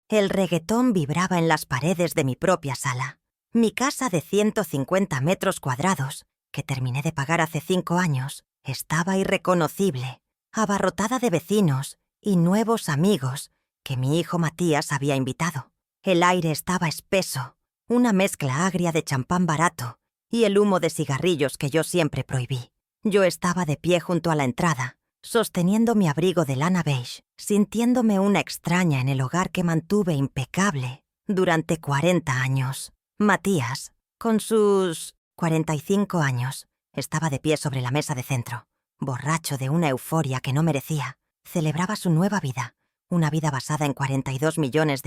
El reggaetón vibraba en las paredes de mi propia sala. Mi casa de 150 metros cuadrados, que terminé de pagar hace 5 años, estaba irreconocible, abarrotada de vecinos y nuevos amigos que mi hijo Matías había invitado. El aire estaba espeso, una mezcla agria de champán barato y el humo de cigarrillos que yo siempre prohibí. Yo estaba de pie junto a la entrada, sosteniendo mi abrigo de lana beige, sintiéndome una extraña en el hogar que mantuve impecable durante 40 años. Matías, con sus 45 años, estaba de pie sobre la mesa de centro, borracho de una euforia que no merecía. Celebraba su nueva vida, una vida basada en $42 millones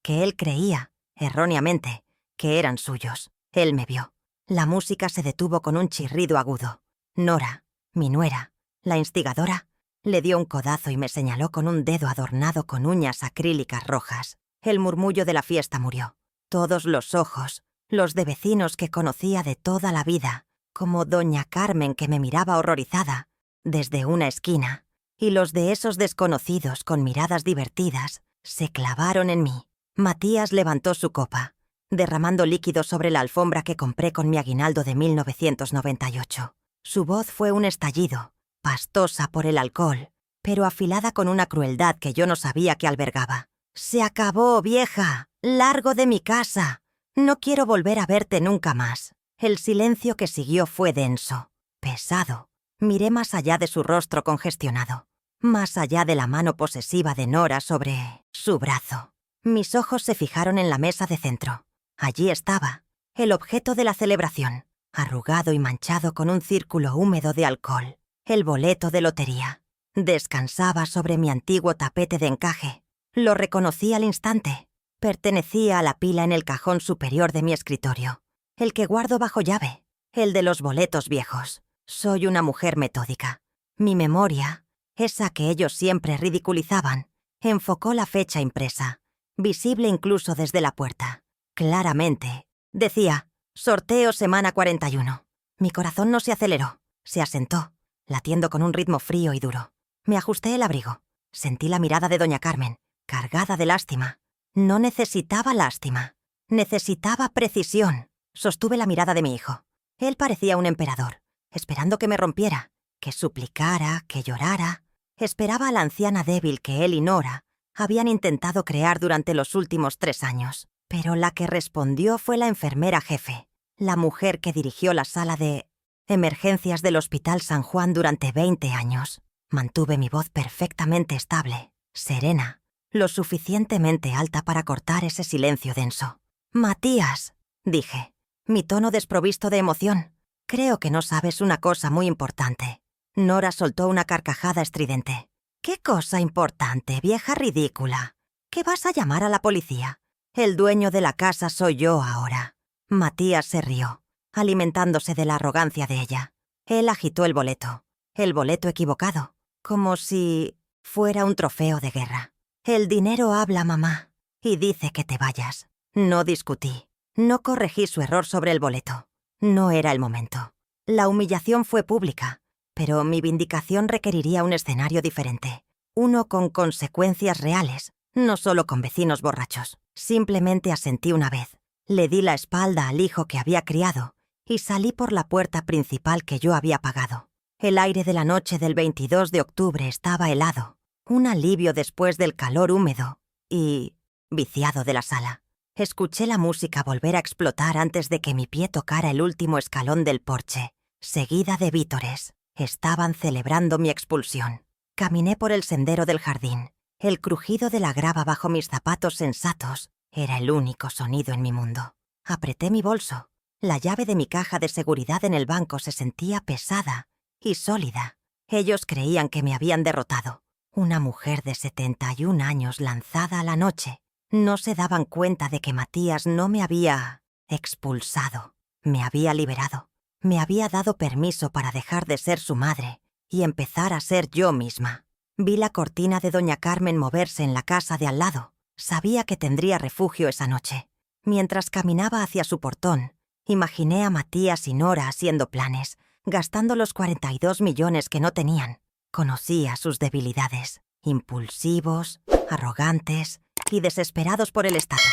que él creía, erróneamente, que eran suyos. Él me vio. La música se detuvo con un chirrido agudo. Nora, mi nuera, la instigadora, le dio un codazo y me señaló con un dedo adornado con uñas acrílicas rojas. El murmullo de la fiesta murió. Todos los ojos, los de vecinos que conocía de toda la vida, como doña Carmen que me miraba horrorizada desde una esquina, y los de esos desconocidos con miradas divertidas, se clavaron en mí. Matías levantó su copa, derramando líquido sobre la alfombra que compré con mi aguinaldo de 1998. Su voz fue un estallido, pastosa por el alcohol, pero afilada con una crueldad que yo no sabía que albergaba. «Se acabó, vieja. Largo de mi casa. No quiero volver a verte nunca más». El silencio que siguió fue denso, pesado. Miré más allá de su rostro congestionado, más allá de la mano posesiva de Nora sobre su brazo. Mis ojos se fijaron en la mesa de centro. Allí estaba, el objeto de la celebración, arrugado y manchado con un círculo húmedo de alcohol, el boleto de lotería. Descansaba sobre mi antiguo tapete de encaje. Lo reconocí al instante. Pertenecía a la pila en el cajón superior de mi escritorio, el que guardo bajo llave, el de los boletos viejos. Soy una mujer metódica. Mi memoria, esa que ellos siempre ridiculizaban, enfocó la fecha impresa, visible incluso desde la puerta. Claramente, decía, sorteo semana 41. Mi corazón no se aceleró, se asentó, latiendo con un ritmo frío y duro. Me ajusté el abrigo. Sentí la mirada de doña Carmen, cargada de lástima. No necesitaba lástima, necesitaba precisión. Sostuve la mirada de mi hijo. Él parecía un emperador, esperando que me rompiera, que suplicara, que llorara. Esperaba a la anciana débil que él y Nora habían intentado crear durante los últimos 3 años. Pero la que respondió fue la enfermera jefe, la mujer que dirigió la sala de emergencias del Hospital San Juan durante 20 años. Mantuve mi voz perfectamente estable, serena, lo suficientemente alta para cortar ese silencio denso. «Matías», dije, mi tono desprovisto de emoción. «Creo que no sabes una cosa muy importante». Nora soltó una carcajada estridente. «¿Qué cosa importante, vieja ridícula? ¿Qué vas a llamar a la policía? El dueño de la casa soy yo ahora». Matías se rió, alimentándose de la arrogancia de ella. Él agitó el boleto equivocado, como si fuera un trofeo de guerra. «El dinero habla, mamá, y dice que te vayas». No discutí, no corregí su error sobre el boleto. No era el momento. La humillación fue pública, pero mi vindicación requeriría un escenario diferente, uno con consecuencias reales, no solo con vecinos borrachos. Simplemente asentí una vez, le di la espalda al hijo que había criado y salí por la puerta principal que yo había pagado. El aire de la noche del 22 de octubre estaba helado, un alivio después del calor húmedo y viciado de la sala. Escuché la música volver a explotar antes de que mi pie tocara el último escalón del porche, seguida de vítores. Estaban celebrando mi expulsión. Caminé por el sendero del jardín. El crujido de la grava bajo mis zapatos sensatos era el único sonido en mi mundo. Apreté mi bolso. La llave de mi caja de seguridad en el banco se sentía pesada y sólida. Ellos creían que me habían derrotado. Una mujer de 71 años lanzada a la noche. No se daban cuenta de que Matías no me había expulsado. Me había liberado. Me había dado permiso para dejar de ser su madre y empezar a ser yo misma. Vi la cortina de doña Carmen moverse en la casa de al lado. Sabía que tendría refugio esa noche. Mientras caminaba hacia su portón, imaginé a Matías y Nora haciendo planes, gastando los 42 millones que no tenían. Conocía sus debilidades, impulsivos, arrogantes, y desesperados por el estatus.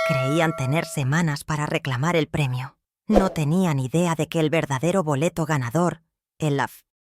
Creían tener semanas para reclamar el premio. No tenían idea de que el verdadero boleto ganador, el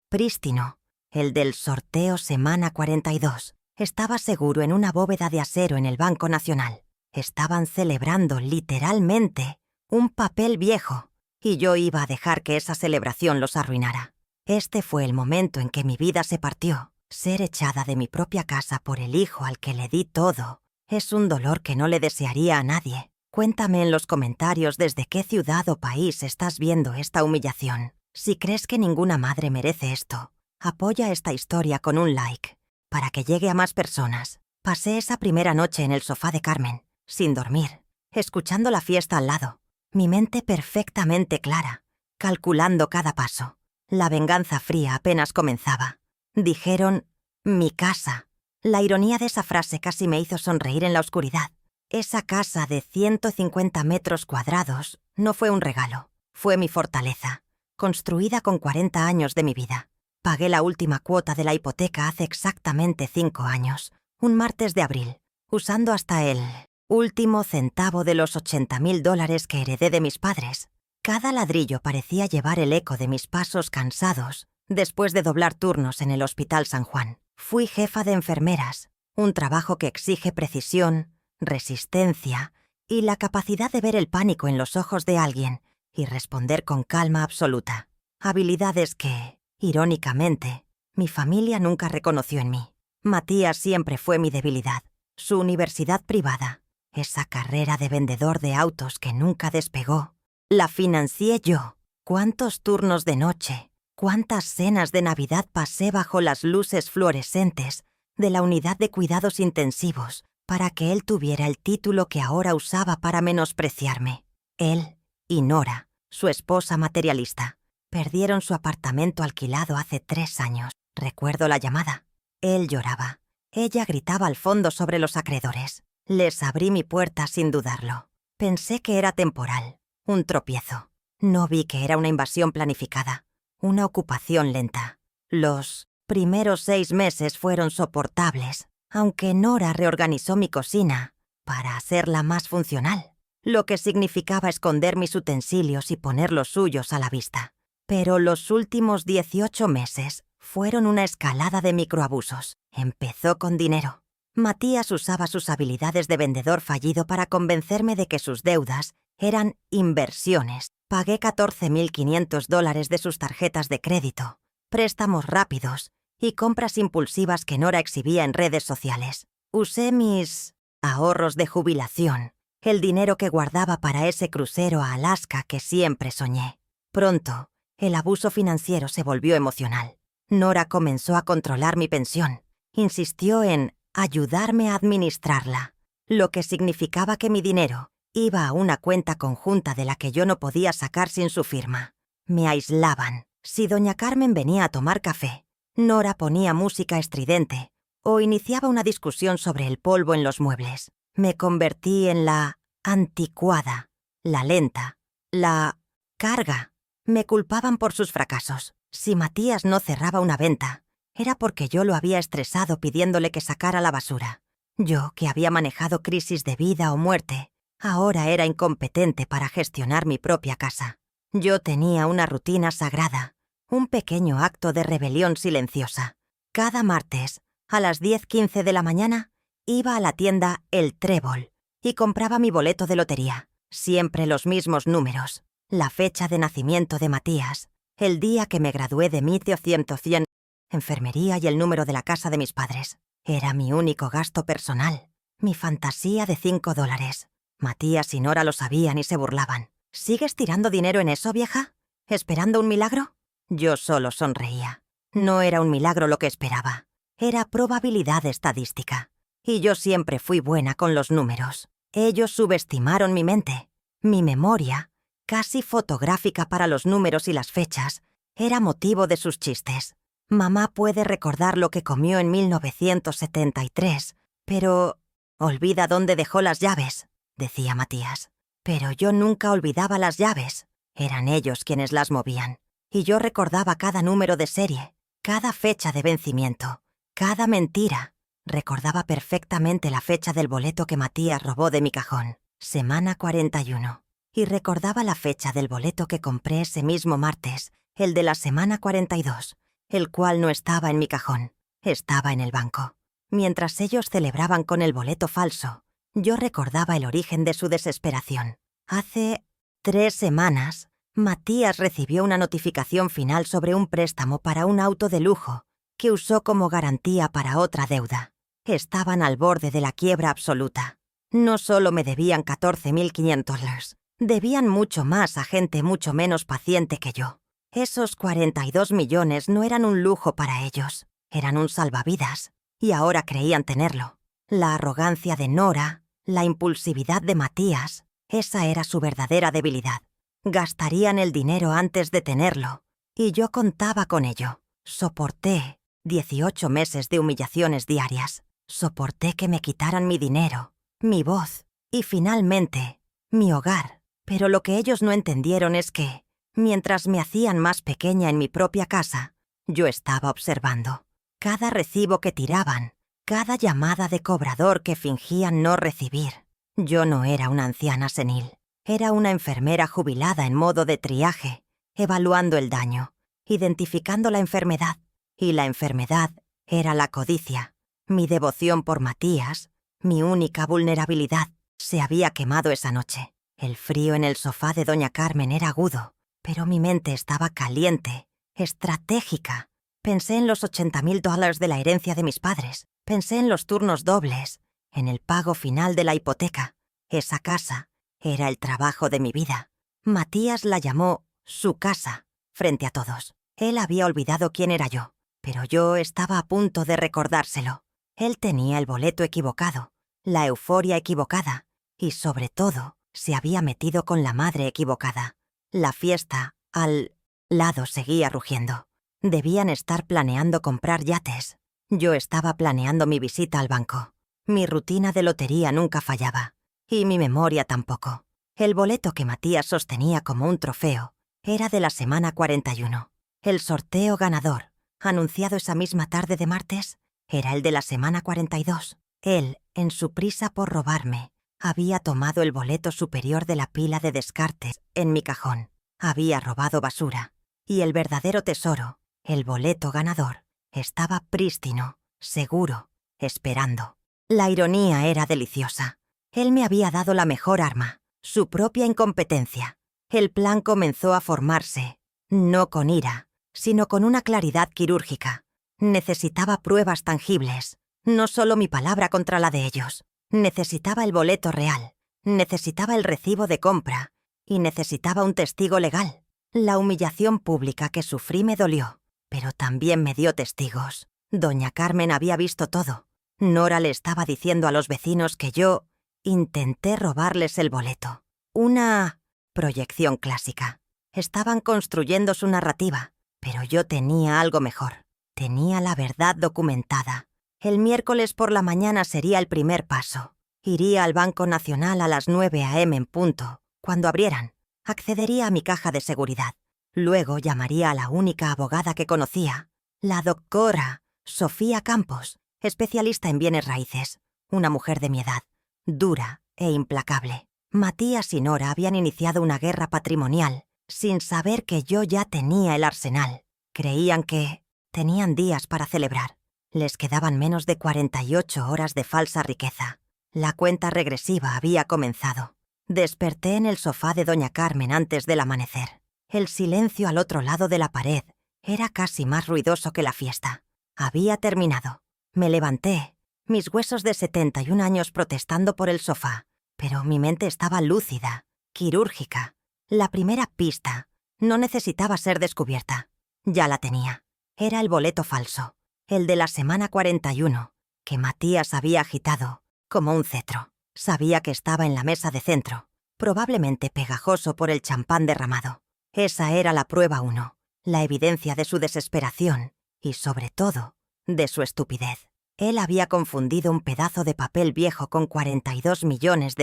prístino, el del sorteo semana 42, estaba seguro en una bóveda de acero en el Banco Nacional. Estaban celebrando, literalmente, un papel viejo, y yo iba a dejar que esa celebración los arruinara. Este fue el momento en que mi vida se partió. Ser echada de mi propia casa por el hijo al que le di todo es un dolor que no le desearía a nadie. Cuéntame en los comentarios desde qué ciudad o país estás viendo esta humillación. Si crees que ninguna madre merece esto, apoya esta historia con un like, para que llegue a más personas. Pasé esa primera noche en el sofá de Carmen, sin dormir, escuchando la fiesta al lado, mi mente perfectamente clara, calculando cada paso. La venganza fría apenas comenzaba. Dijeron, mi casa. La ironía de esa frase casi me hizo sonreír en la oscuridad. Esa casa de 150 metros cuadrados no fue un regalo, fue mi fortaleza, construida con 40 años de mi vida. Pagué la última cuota de la hipoteca hace exactamente 5 años, un martes de abril, usando hasta el último centavo de los $80,000 que heredé de mis padres. Cada ladrillo parecía llevar el eco de mis pasos cansados después de doblar turnos en el Hospital San Juan. Fui jefa de enfermeras, un trabajo que exige precisión, resistencia y la capacidad de ver el pánico en los ojos de alguien y responder con calma absoluta. Habilidades que, irónicamente, mi familia nunca reconoció en mí. Matías siempre fue mi debilidad. Su universidad privada, esa carrera de vendedor de autos que nunca despegó, la financié yo. ¿Cuántos turnos de noche, cuántas cenas de Navidad pasé bajo las luces fluorescentes de la unidad de cuidados intensivos para que él tuviera el título que ahora usaba para menospreciarme? Él y Nora, su esposa materialista, perdieron su apartamento alquilado hace 3 años. Recuerdo la llamada. Él lloraba. Ella gritaba al fondo sobre los acreedores. Les abrí mi puerta sin dudarlo. Pensé que era temporal, un tropiezo. No vi que era una invasión planificada, una ocupación lenta. Los primeros 6 meses fueron soportables, aunque Nora reorganizó mi cocina para hacerla más funcional, lo que significaba esconder mis utensilios y poner los suyos a la vista. Pero los últimos 18 meses fueron una escalada de microabusos. Empezó con dinero. Matías usaba sus habilidades de vendedor fallido para convencerme de que sus deudas eran inversiones. Pagué $14,500 de sus tarjetas de crédito, préstamos rápidos y compras impulsivas que Nora exhibía en redes sociales. Usé mis ahorros de jubilación, el dinero que guardaba para ese crucero a Alaska que siempre soñé. Pronto, el abuso financiero se volvió emocional. Nora comenzó a controlar mi pensión. Insistió en ayudarme a administrarla, lo que significaba que mi dinero iba a una cuenta conjunta de la que yo no podía sacar sin su firma. Me aislaban. Si doña Carmen venía a tomar café, Nora ponía música estridente o iniciaba una discusión sobre el polvo en los muebles. Me convertí en la anticuada, la lenta, la carga. Me culpaban por sus fracasos. Si Matías no cerraba una venta, era porque yo lo había estresado pidiéndole que sacara la basura. Yo, que había manejado crisis de vida o muerte, ahora era incompetente para gestionar mi propia casa. Yo tenía una rutina sagrada, un pequeño acto de rebelión silenciosa. Cada martes, a las 10:15 de la mañana, iba a la tienda El Trébol y compraba mi boleto de lotería. Siempre los mismos números, la fecha de nacimiento de Matías, el día que me gradué de mi 100, enfermería y el número de la casa de mis padres. Era mi único gasto personal, mi fantasía de $5. Matías y Nora lo sabían y se burlaban. ¿Sigues tirando dinero en eso, vieja? ¿Esperando un milagro? Yo solo sonreía. No era un milagro lo que esperaba. Era probabilidad estadística. Y yo siempre fui buena con los números. Ellos subestimaron mi mente. Mi memoria, casi fotográfica para los números y las fechas, era motivo de sus chistes. Mamá puede recordar lo que comió en 1973, pero olvida dónde dejó las llaves, decía Matías. Pero yo nunca olvidaba las llaves. Eran ellos quienes las movían. Y yo recordaba cada número de serie, cada fecha de vencimiento, cada mentira. Recordaba perfectamente la fecha del boleto que Matías robó de mi cajón, semana 41. Y recordaba la fecha del boleto que compré ese mismo martes, el de la semana 42, el cual no estaba en mi cajón, estaba en el banco. Mientras ellos celebraban con el boleto falso, yo recordaba el origen de su desesperación. Hace 3 semanas, Matías recibió una notificación final sobre un préstamo para un auto de lujo que usó como garantía para otra deuda. Estaban al borde de la quiebra absoluta. No solo me debían $14.500, debían mucho más a gente mucho menos paciente que yo. Esos 42 millones no eran un lujo para ellos, eran un salvavidas, y ahora creían tenerlo. La arrogancia de Nora, la impulsividad de Matías, esa era su verdadera debilidad. Gastarían el dinero antes de tenerlo, y yo contaba con ello. Soporté 18 meses de humillaciones diarias. Soporté que me quitaran mi dinero, mi voz y, finalmente, mi hogar. Pero lo que ellos no entendieron es que, mientras me hacían más pequeña en mi propia casa, yo estaba observando. Cada recibo que tiraban, cada llamada de cobrador que fingían no recibir. Yo no era una anciana senil. Era una enfermera jubilada en modo de triaje, evaluando el daño, identificando la enfermedad. Y la enfermedad era la codicia. Mi devoción por Matías, mi única vulnerabilidad, se había quemado esa noche. El frío en el sofá de doña Carmen era agudo, pero mi mente estaba caliente, estratégica. Pensé en los $80.000 de la herencia de mis padres. Pensé en los turnos dobles, en el pago final de la hipoteca. Esa casa era el trabajo de mi vida. Matías la llamó su casa, frente a todos. Él había olvidado quién era yo, pero yo estaba a punto de recordárselo. Él tenía el boleto equivocado, la euforia equivocada, y sobre todo, se había metido con la madre equivocada. La fiesta, al lado, seguía rugiendo. Debían estar planeando comprar yates. Yo estaba planeando mi visita al banco. Mi rutina de lotería nunca fallaba. Y mi memoria tampoco. El boleto que Matías sostenía como un trofeo era de la semana 41. El sorteo ganador, anunciado esa misma tarde de martes, era el de la semana 42. Él, en su prisa por robarme, había tomado el boleto superior de la pila de descartes en mi cajón. Había robado basura. Y el verdadero tesoro, el boleto ganador, estaba prístino, seguro, esperando. La ironía era deliciosa. Él me había dado la mejor arma, su propia incompetencia. El plan comenzó a formarse, no con ira, sino con una claridad quirúrgica. Necesitaba pruebas tangibles, no solo mi palabra contra la de ellos. Necesitaba el boleto real, necesitaba el recibo de compra y necesitaba un testigo legal. La humillación pública que sufrí me dolió, pero también me dio testigos. Doña Carmen había visto todo. Nora le estaba diciendo a los vecinos que yo intenté robarles el boleto. Una proyección clásica. Estaban construyendo su narrativa, pero yo tenía algo mejor. Tenía la verdad documentada. El miércoles por la mañana sería el primer paso. Iría al Banco Nacional a las 9 a.m. en punto, cuando abrieran. Accedería a mi caja de seguridad. Luego llamaría a la única abogada que conocía, la doctora Sofía Campos, especialista en bienes raíces, una mujer de mi edad, dura e implacable. Matías y Nora habían iniciado una guerra patrimonial, sin saber que yo ya tenía el arsenal. Creían que tenían días para celebrar. Les quedaban menos de 48 horas de falsa riqueza. La cuenta regresiva había comenzado. Desperté en el sofá de doña Carmen antes del amanecer. El silencio al otro lado de la pared era casi más ruidoso que la fiesta. Había terminado. Me levanté, mis huesos de 71 años protestando por el sofá, pero mi mente estaba lúcida, quirúrgica. La primera pista no necesitaba ser descubierta. Ya la tenía. Era el boleto falso, el de la semana 41, que Matías había agitado como un cetro. Sabía que estaba en la mesa de centro, probablemente pegajoso por el champán derramado. Esa era la prueba 1, la evidencia de su desesperación y, sobre todo, de su estupidez. Él había confundido un pedazo de papel viejo con $42 millones.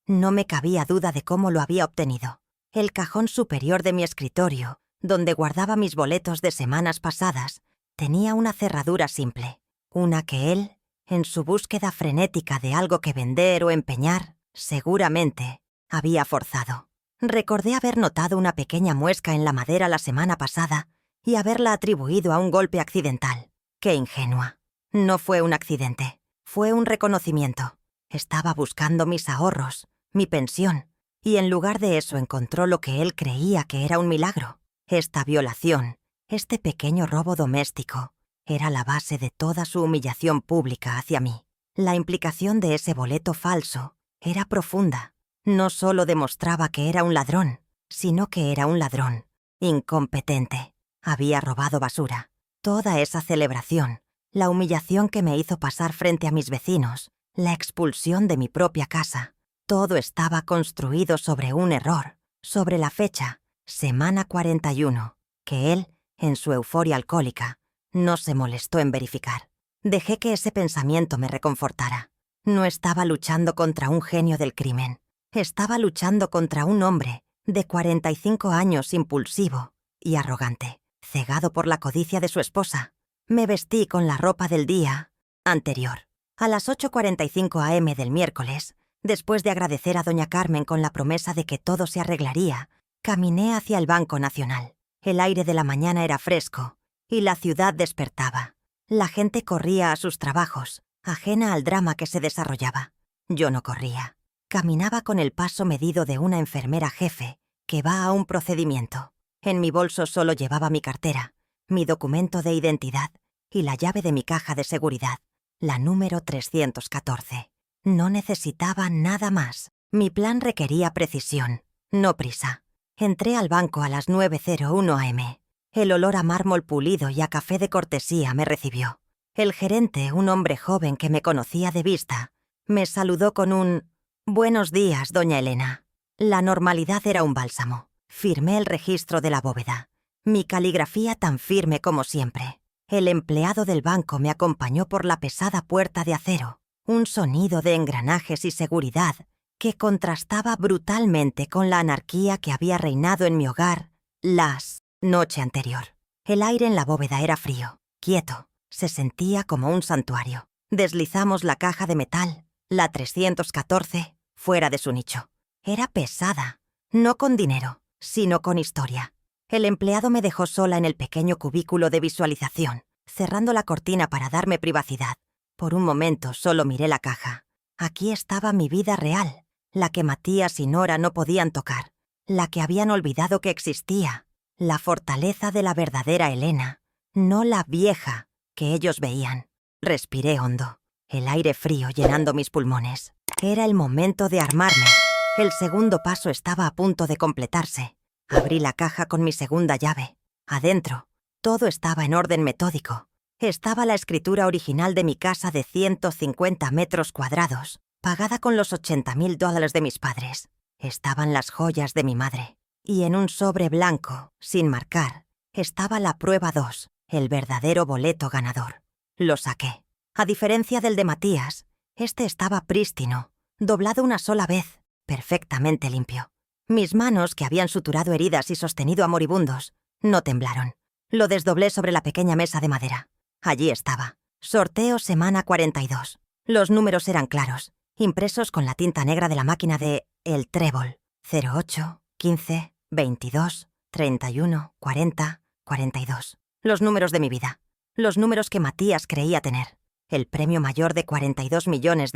No me cabía duda de cómo lo había obtenido. El cajón superior de mi escritorio, donde guardaba mis boletos de semanas pasadas, tenía una cerradura simple, una que él En su búsqueda frenética de algo que vender o empeñar, seguramente había forzado. Recordé haber notado una pequeña muesca en la madera la semana pasada y haberla atribuido a un golpe accidental. ¡Qué ingenua! No fue un accidente, fue un reconocimiento. Estaba buscando mis ahorros, mi pensión, y en lugar de eso encontró lo que él creía que era un milagro. Esta violación, este pequeño robo doméstico, era la base de toda su humillación pública hacia mí. La implicación de ese boleto falso era profunda. No solo demostraba que era un ladrón, sino que era un ladrón incompetente. Había robado basura. Toda esa celebración, la humillación que me hizo pasar frente a mis vecinos, la expulsión de mi propia casa, todo estaba construido sobre un error, sobre la fecha, semana 41, que él, en su euforia alcohólica, no se molestó en verificar. Dejé que ese pensamiento me reconfortara. No estaba luchando contra un genio del crimen. Estaba luchando contra un hombre de 45 años impulsivo y arrogante, cegado por la codicia de su esposa. Me vestí con la ropa del día anterior. A las 8:45 am del miércoles, después de agradecer a doña Carmen con la promesa de que todo se arreglaría, caminé hacia el Banco Nacional. El aire de la mañana era fresco y la ciudad despertaba. La gente corría a sus trabajos, ajena al drama que se desarrollaba. Yo no corría. Caminaba con el paso medido de una enfermera jefe que va a un procedimiento. En mi bolso solo llevaba mi cartera, mi documento de identidad y la llave de mi caja de seguridad, la número 314. No necesitaba nada más. Mi plan requería precisión, no prisa. Entré al banco a las 9:01 am. El olor a mármol pulido y a café de cortesía me recibió. El gerente, un hombre joven que me conocía de vista, me saludó con un «Buenos días, doña Elena». La normalidad era un bálsamo. Firmé el registro de la bóveda. Mi caligrafía tan firme como siempre. El empleado del banco me acompañó por la pesada puerta de acero. Un sonido de engranajes y seguridad que contrastaba brutalmente con la anarquía que había reinado en mi hogar noche anterior. El aire en la bóveda era frío, quieto, se sentía como un santuario. Deslizamos la caja de metal, la 314, fuera de su nicho. Era pesada, no con dinero, sino con historia. El empleado me dejó sola en el pequeño cubículo de visualización, cerrando la cortina para darme privacidad. Por un momento solo miré la caja. Aquí estaba mi vida real, la que Matías y Nora no podían tocar, la que habían olvidado que existía. La fortaleza de la verdadera Elena, no la vieja que ellos veían. Respiré hondo, el aire frío llenando mis pulmones. Era el momento de armarme. El segundo paso estaba a punto de completarse. Abrí la caja con mi segunda llave. Adentro, todo estaba en orden metódico. Estaba la escritura original de mi casa de 150 metros cuadrados, pagada con los $80,000 de mis padres. Estaban las joyas de mi madre. Y en un sobre blanco, sin marcar, estaba la prueba 2, el verdadero boleto ganador. Lo saqué. A diferencia del de Matías, este estaba prístino, doblado una sola vez, perfectamente limpio. Mis manos, que habían suturado heridas y sostenido a moribundos, no temblaron. Lo desdoblé sobre la pequeña mesa de madera. Allí estaba. Sorteo semana 42. Los números eran claros, impresos con la tinta negra de la máquina de El Trébol. 08, 15... 22, 31, 40, 42. Los números de mi vida. Los números que Matías creía tener. El premio mayor de $42 millones.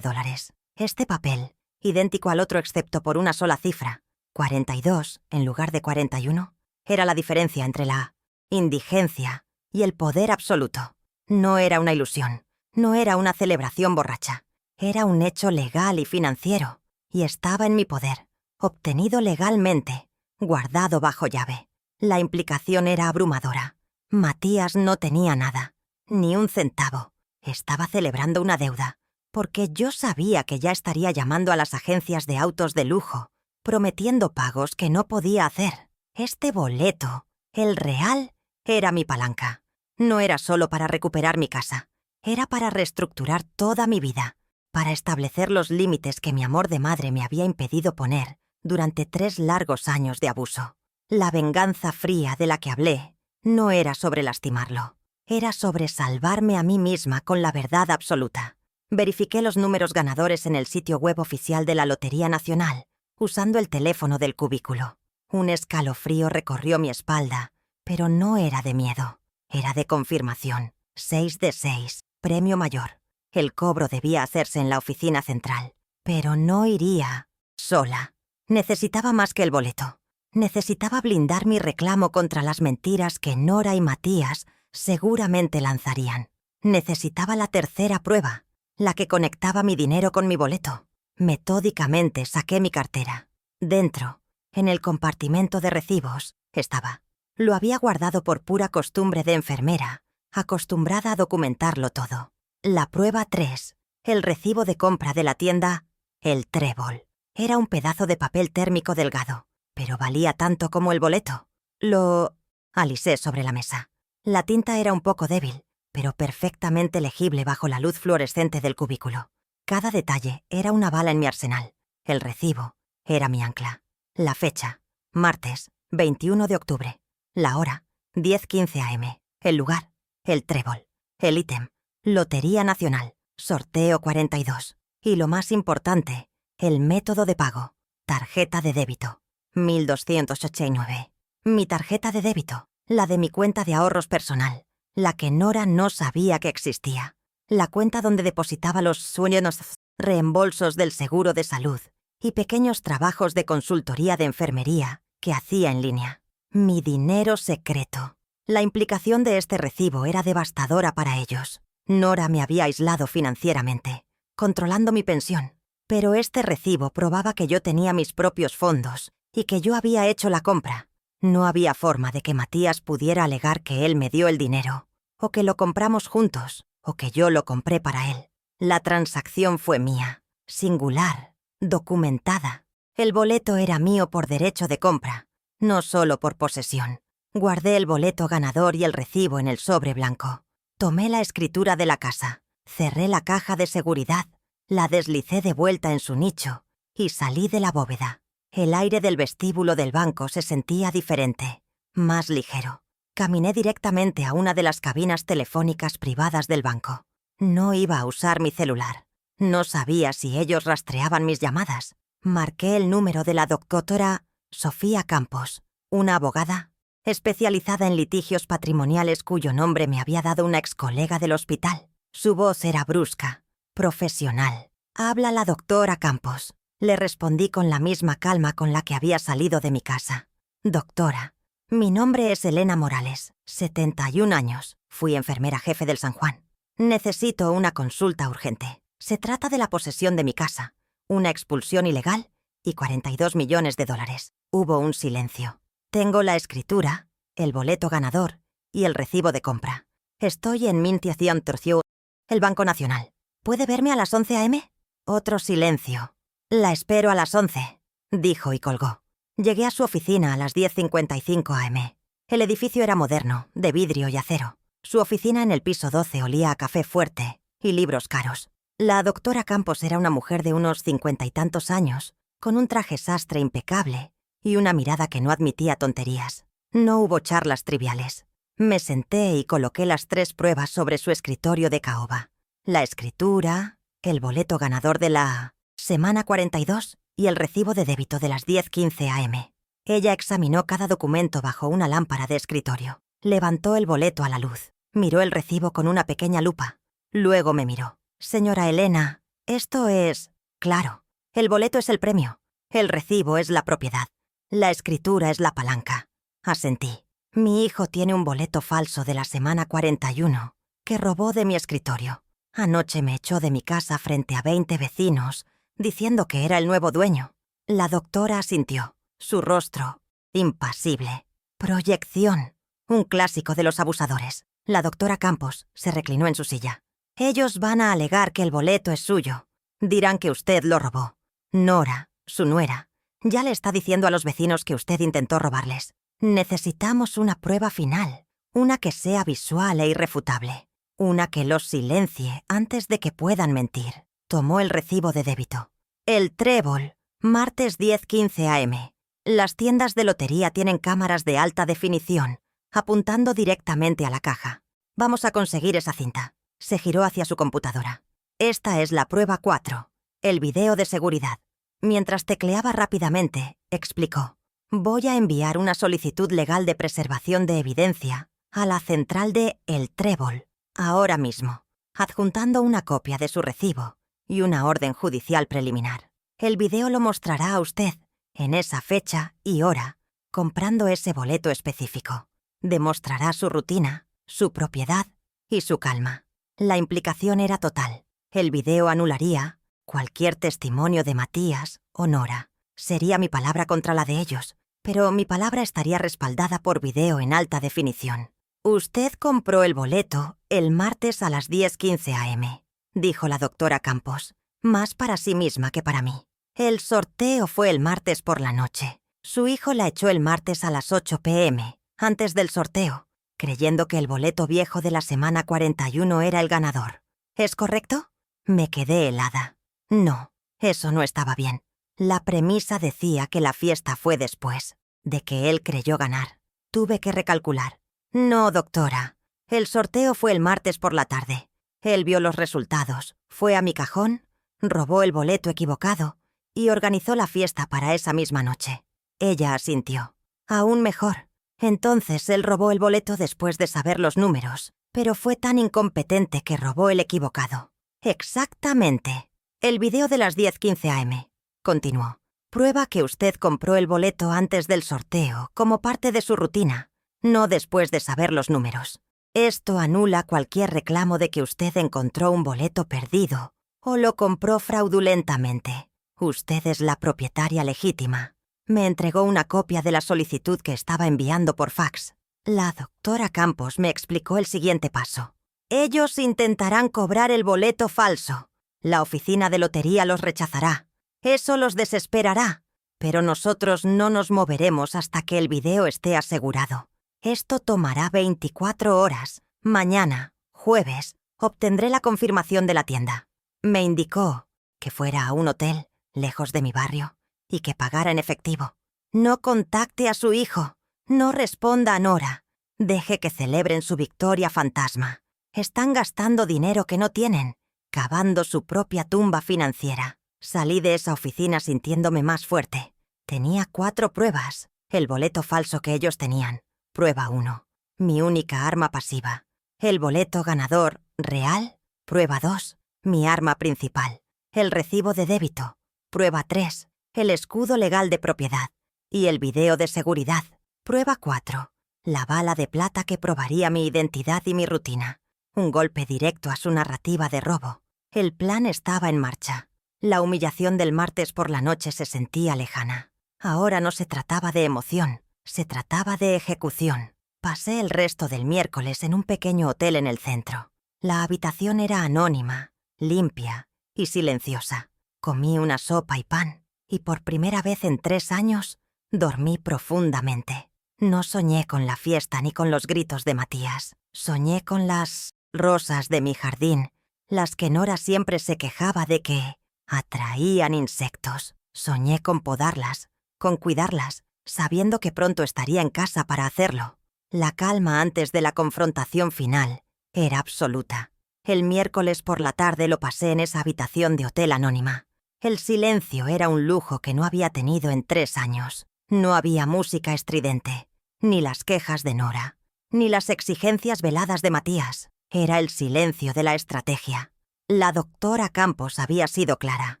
Este papel, idéntico al otro excepto por una sola cifra, 42 en lugar de 41, era la diferencia entre la indigencia y el poder absoluto. No era una ilusión. No era una celebración borracha. Era un hecho legal y financiero. Y estaba en mi poder. Obtenido legalmente. Guardado bajo llave. La implicación era abrumadora. Matías no tenía nada, ni un centavo. Estaba celebrando una deuda, porque yo sabía que ya estaría llamando a las agencias de autos de lujo, prometiendo pagos que no podía hacer. Este boleto, el real, era mi palanca. No era solo para recuperar mi casa, era para reestructurar toda mi vida, para establecer los límites que mi amor de madre me había impedido poner durante 3 largos años de abuso. La venganza fría de la que hablé no era sobre lastimarlo, era sobre salvarme a mí misma con la verdad absoluta. Verifiqué los números ganadores en el sitio web oficial de la Lotería Nacional, usando el teléfono del cubículo. Un escalofrío recorrió mi espalda, pero no era de miedo, era de confirmación. 6 de 6, premio mayor. El cobro debía hacerse en la oficina central, pero no iría sola. Necesitaba más que el boleto. Necesitaba blindar mi reclamo contra las mentiras que Nora y Matías seguramente lanzarían. Necesitaba la tercera prueba, la que conectaba mi dinero con mi boleto. Metódicamente saqué mi cartera. Dentro, en el compartimento de recibos, estaba. Lo había guardado por pura costumbre de enfermera, acostumbrada a documentarlo todo. La prueba 3, el recibo de compra de la tienda El Trébol. Era un pedazo de papel térmico delgado, pero valía tanto como el boleto. Lo alisé sobre la mesa. La tinta era un poco débil, pero perfectamente legible bajo la luz fluorescente del cubículo. Cada detalle era una bala en mi arsenal. El recibo era mi ancla. La fecha, martes, 21 de octubre. La hora, 10:15 am. El lugar, El Trébol. El ítem, Lotería Nacional, sorteo 42. Y lo más importante, el método de pago, tarjeta de débito, 1289. Mi tarjeta de débito, la de mi cuenta de ahorros personal, la que Nora no sabía que existía. La cuenta donde depositaba los sueños, reembolsos del seguro de salud y pequeños trabajos de consultoría de enfermería que hacía en línea. Mi dinero secreto. La implicación de este recibo era devastadora para ellos. Nora me había aislado financieramente, controlando mi pensión. Pero este recibo probaba que yo tenía mis propios fondos y que yo había hecho la compra. No había forma de que Matías pudiera alegar que él me dio el dinero, o que lo compramos juntos, o que yo lo compré para él. La transacción fue mía, singular, documentada. El boleto era mío por derecho de compra, no solo por posesión. Guardé el boleto ganador y el recibo en el sobre blanco. Tomé la escritura de la casa, cerré la caja de seguridad, la deslicé de vuelta en su nicho y salí de la bóveda. El aire del vestíbulo del banco se sentía diferente, más ligero. Caminé directamente a una de las cabinas telefónicas privadas del banco. No iba a usar mi celular. No sabía si ellos rastreaban mis llamadas. Marqué el número de la doctora Sofía Campos, una abogada especializada en litigios patrimoniales cuyo nombre me había dado una excolega del hospital. Su voz era brusca, profesional. «Habla la doctora Campos», le respondí con la misma calma con la que había salido de mi casa. «Doctora, mi nombre es Elena Morales, 71 años. Fui enfermera jefe del San Juan. Necesito una consulta urgente. Se trata de la posesión de mi casa, una expulsión ilegal y 42 millones de dólares». Hubo un silencio. «Tengo la escritura, el boleto ganador y el recibo de compra. Estoy en Mintiación Torció, el Banco Nacional. ¿Puede verme a las 11 am? Otro silencio. «La espero a las 11», dijo y colgó. Llegué a su oficina a las 10:55 am. El edificio era moderno, de vidrio y acero. Su oficina en el piso 12 olía a café fuerte y libros caros. La doctora Campos era una mujer de unos 50 y tantos años, con un traje sastre impecable y una mirada que no admitía tonterías. No hubo charlas triviales. Me senté y coloqué las 3 pruebas sobre su escritorio de caoba. La escritura, el boleto ganador de la semana 42 y el recibo de débito de las 10:15 am. Ella examinó cada documento bajo una lámpara de escritorio. Levantó el boleto a la luz. Miró el recibo con una pequeña lupa. Luego me miró. «Señora Elena, esto es...» «Claro, el boleto es el premio. El recibo es la propiedad. La escritura es la palanca». Asentí. «Mi hijo tiene un boleto falso de la semana 41 que robó de mi escritorio. Anoche me echó de mi casa frente a 20 vecinos, diciendo que era el nuevo dueño». La doctora asintió. Su rostro, impasible. Proyección. Un clásico de los abusadores. La doctora Campos se reclinó en su silla. «Ellos van a alegar que el boleto es suyo. Dirán que usted lo robó. Nora, su nuera, ya le está diciendo a los vecinos que usted intentó robarles. Necesitamos una prueba final, una que sea visual e irrefutable, una que los silencie antes de que puedan mentir». Tomó el recibo de débito. «El Trébol, martes 10:15 am. Las tiendas de lotería tienen cámaras de alta definición, apuntando directamente a la caja. Vamos a conseguir esa cinta». Se giró hacia su computadora. Esta es la prueba 4, el video de seguridad. Mientras tecleaba rápidamente, explicó: voy a enviar una solicitud legal de preservación de evidencia a la central de El Trébol, ahora mismo, adjuntando una copia de su recibo y una orden judicial preliminar. El video lo mostrará a usted, en esa fecha y hora, comprando ese boleto específico. Demostrará su rutina, su propiedad y su calma. La implicación era total. El video anularía cualquier testimonio de Matías o Nora. Sería mi palabra contra la de ellos, pero mi palabra estaría respaldada por video en alta definición. Usted compró el boleto el martes a las 10:15 a.m., dijo la doctora Campos, más para sí misma que para mí. El sorteo fue el martes por la noche. Su hijo la echó el martes a las 8 p.m., antes del sorteo, creyendo que el boleto viejo de la semana 41 era el ganador. ¿Es correcto? Me quedé helada. No, eso no estaba bien. La premisa decía que la fiesta fue después, de que él creyó ganar. Tuve que recalcular. No, doctora. El sorteo fue el martes por la tarde. Él vio los resultados, fue a mi cajón, robó el boleto equivocado y organizó la fiesta para esa misma noche. Ella asintió. Aún mejor. Entonces él robó el boleto después de saber los números, pero fue tan incompetente que robó el equivocado. Exactamente. El video de las 10:15 a.m., continuó, prueba que usted compró el boleto antes del sorteo como parte de su rutina, no después de saber los números. Esto anula cualquier reclamo de que usted encontró un boleto perdido o lo compró fraudulentamente. Usted es la propietaria legítima. Me entregó una copia de la solicitud que estaba enviando por fax. La doctora Campos me explicó el siguiente paso. Ellos intentarán cobrar el boleto falso. La oficina de lotería los rechazará. Eso los desesperará. Pero nosotros no nos moveremos hasta que el video esté asegurado. Esto tomará 24 horas. Mañana, jueves, obtendré la confirmación de la tienda. Me indicó que fuera a un hotel, lejos de mi barrio, y que pagara en efectivo. No contacte a su hijo. No responda a Nora. Deje que celebren su victoria fantasma. Están gastando dinero que no tienen, cavando su propia tumba financiera. Salí de esa oficina sintiéndome más fuerte. Tenía 4 pruebas. El boleto falso que ellos tenían. Prueba 1. Mi única arma pasiva. El boleto ganador real. Prueba 2. Mi arma principal. El recibo de débito. Prueba 3. El escudo legal de propiedad. Y el video de seguridad. Prueba 4. La bala de plata que probaría mi identidad y mi rutina. Un golpe directo a su narrativa de robo. El plan estaba en marcha. La humillación del martes por la noche se sentía lejana. Ahora no se trataba de emoción, se trataba de ejecución. Pasé el resto del miércoles en un pequeño hotel en el centro. La habitación era anónima, limpia y silenciosa. Comí una sopa y pan, y por primera vez en 3 años, dormí profundamente. No soñé con la fiesta ni con los gritos de Matías. Soñé con las rosas de mi jardín, las que Nora siempre se quejaba de que atraían insectos. Soñé con podarlas, con cuidarlas, sabiendo que pronto estaría en casa para hacerlo. La calma antes de la confrontación final era absoluta. El miércoles por la tarde lo pasé en esa habitación de hotel anónima. El silencio era un lujo que no había tenido en 3 años. No había música estridente, ni las quejas de Nora, ni las exigencias veladas de Matías. Era el silencio de la estrategia. La doctora Campos había sido clara.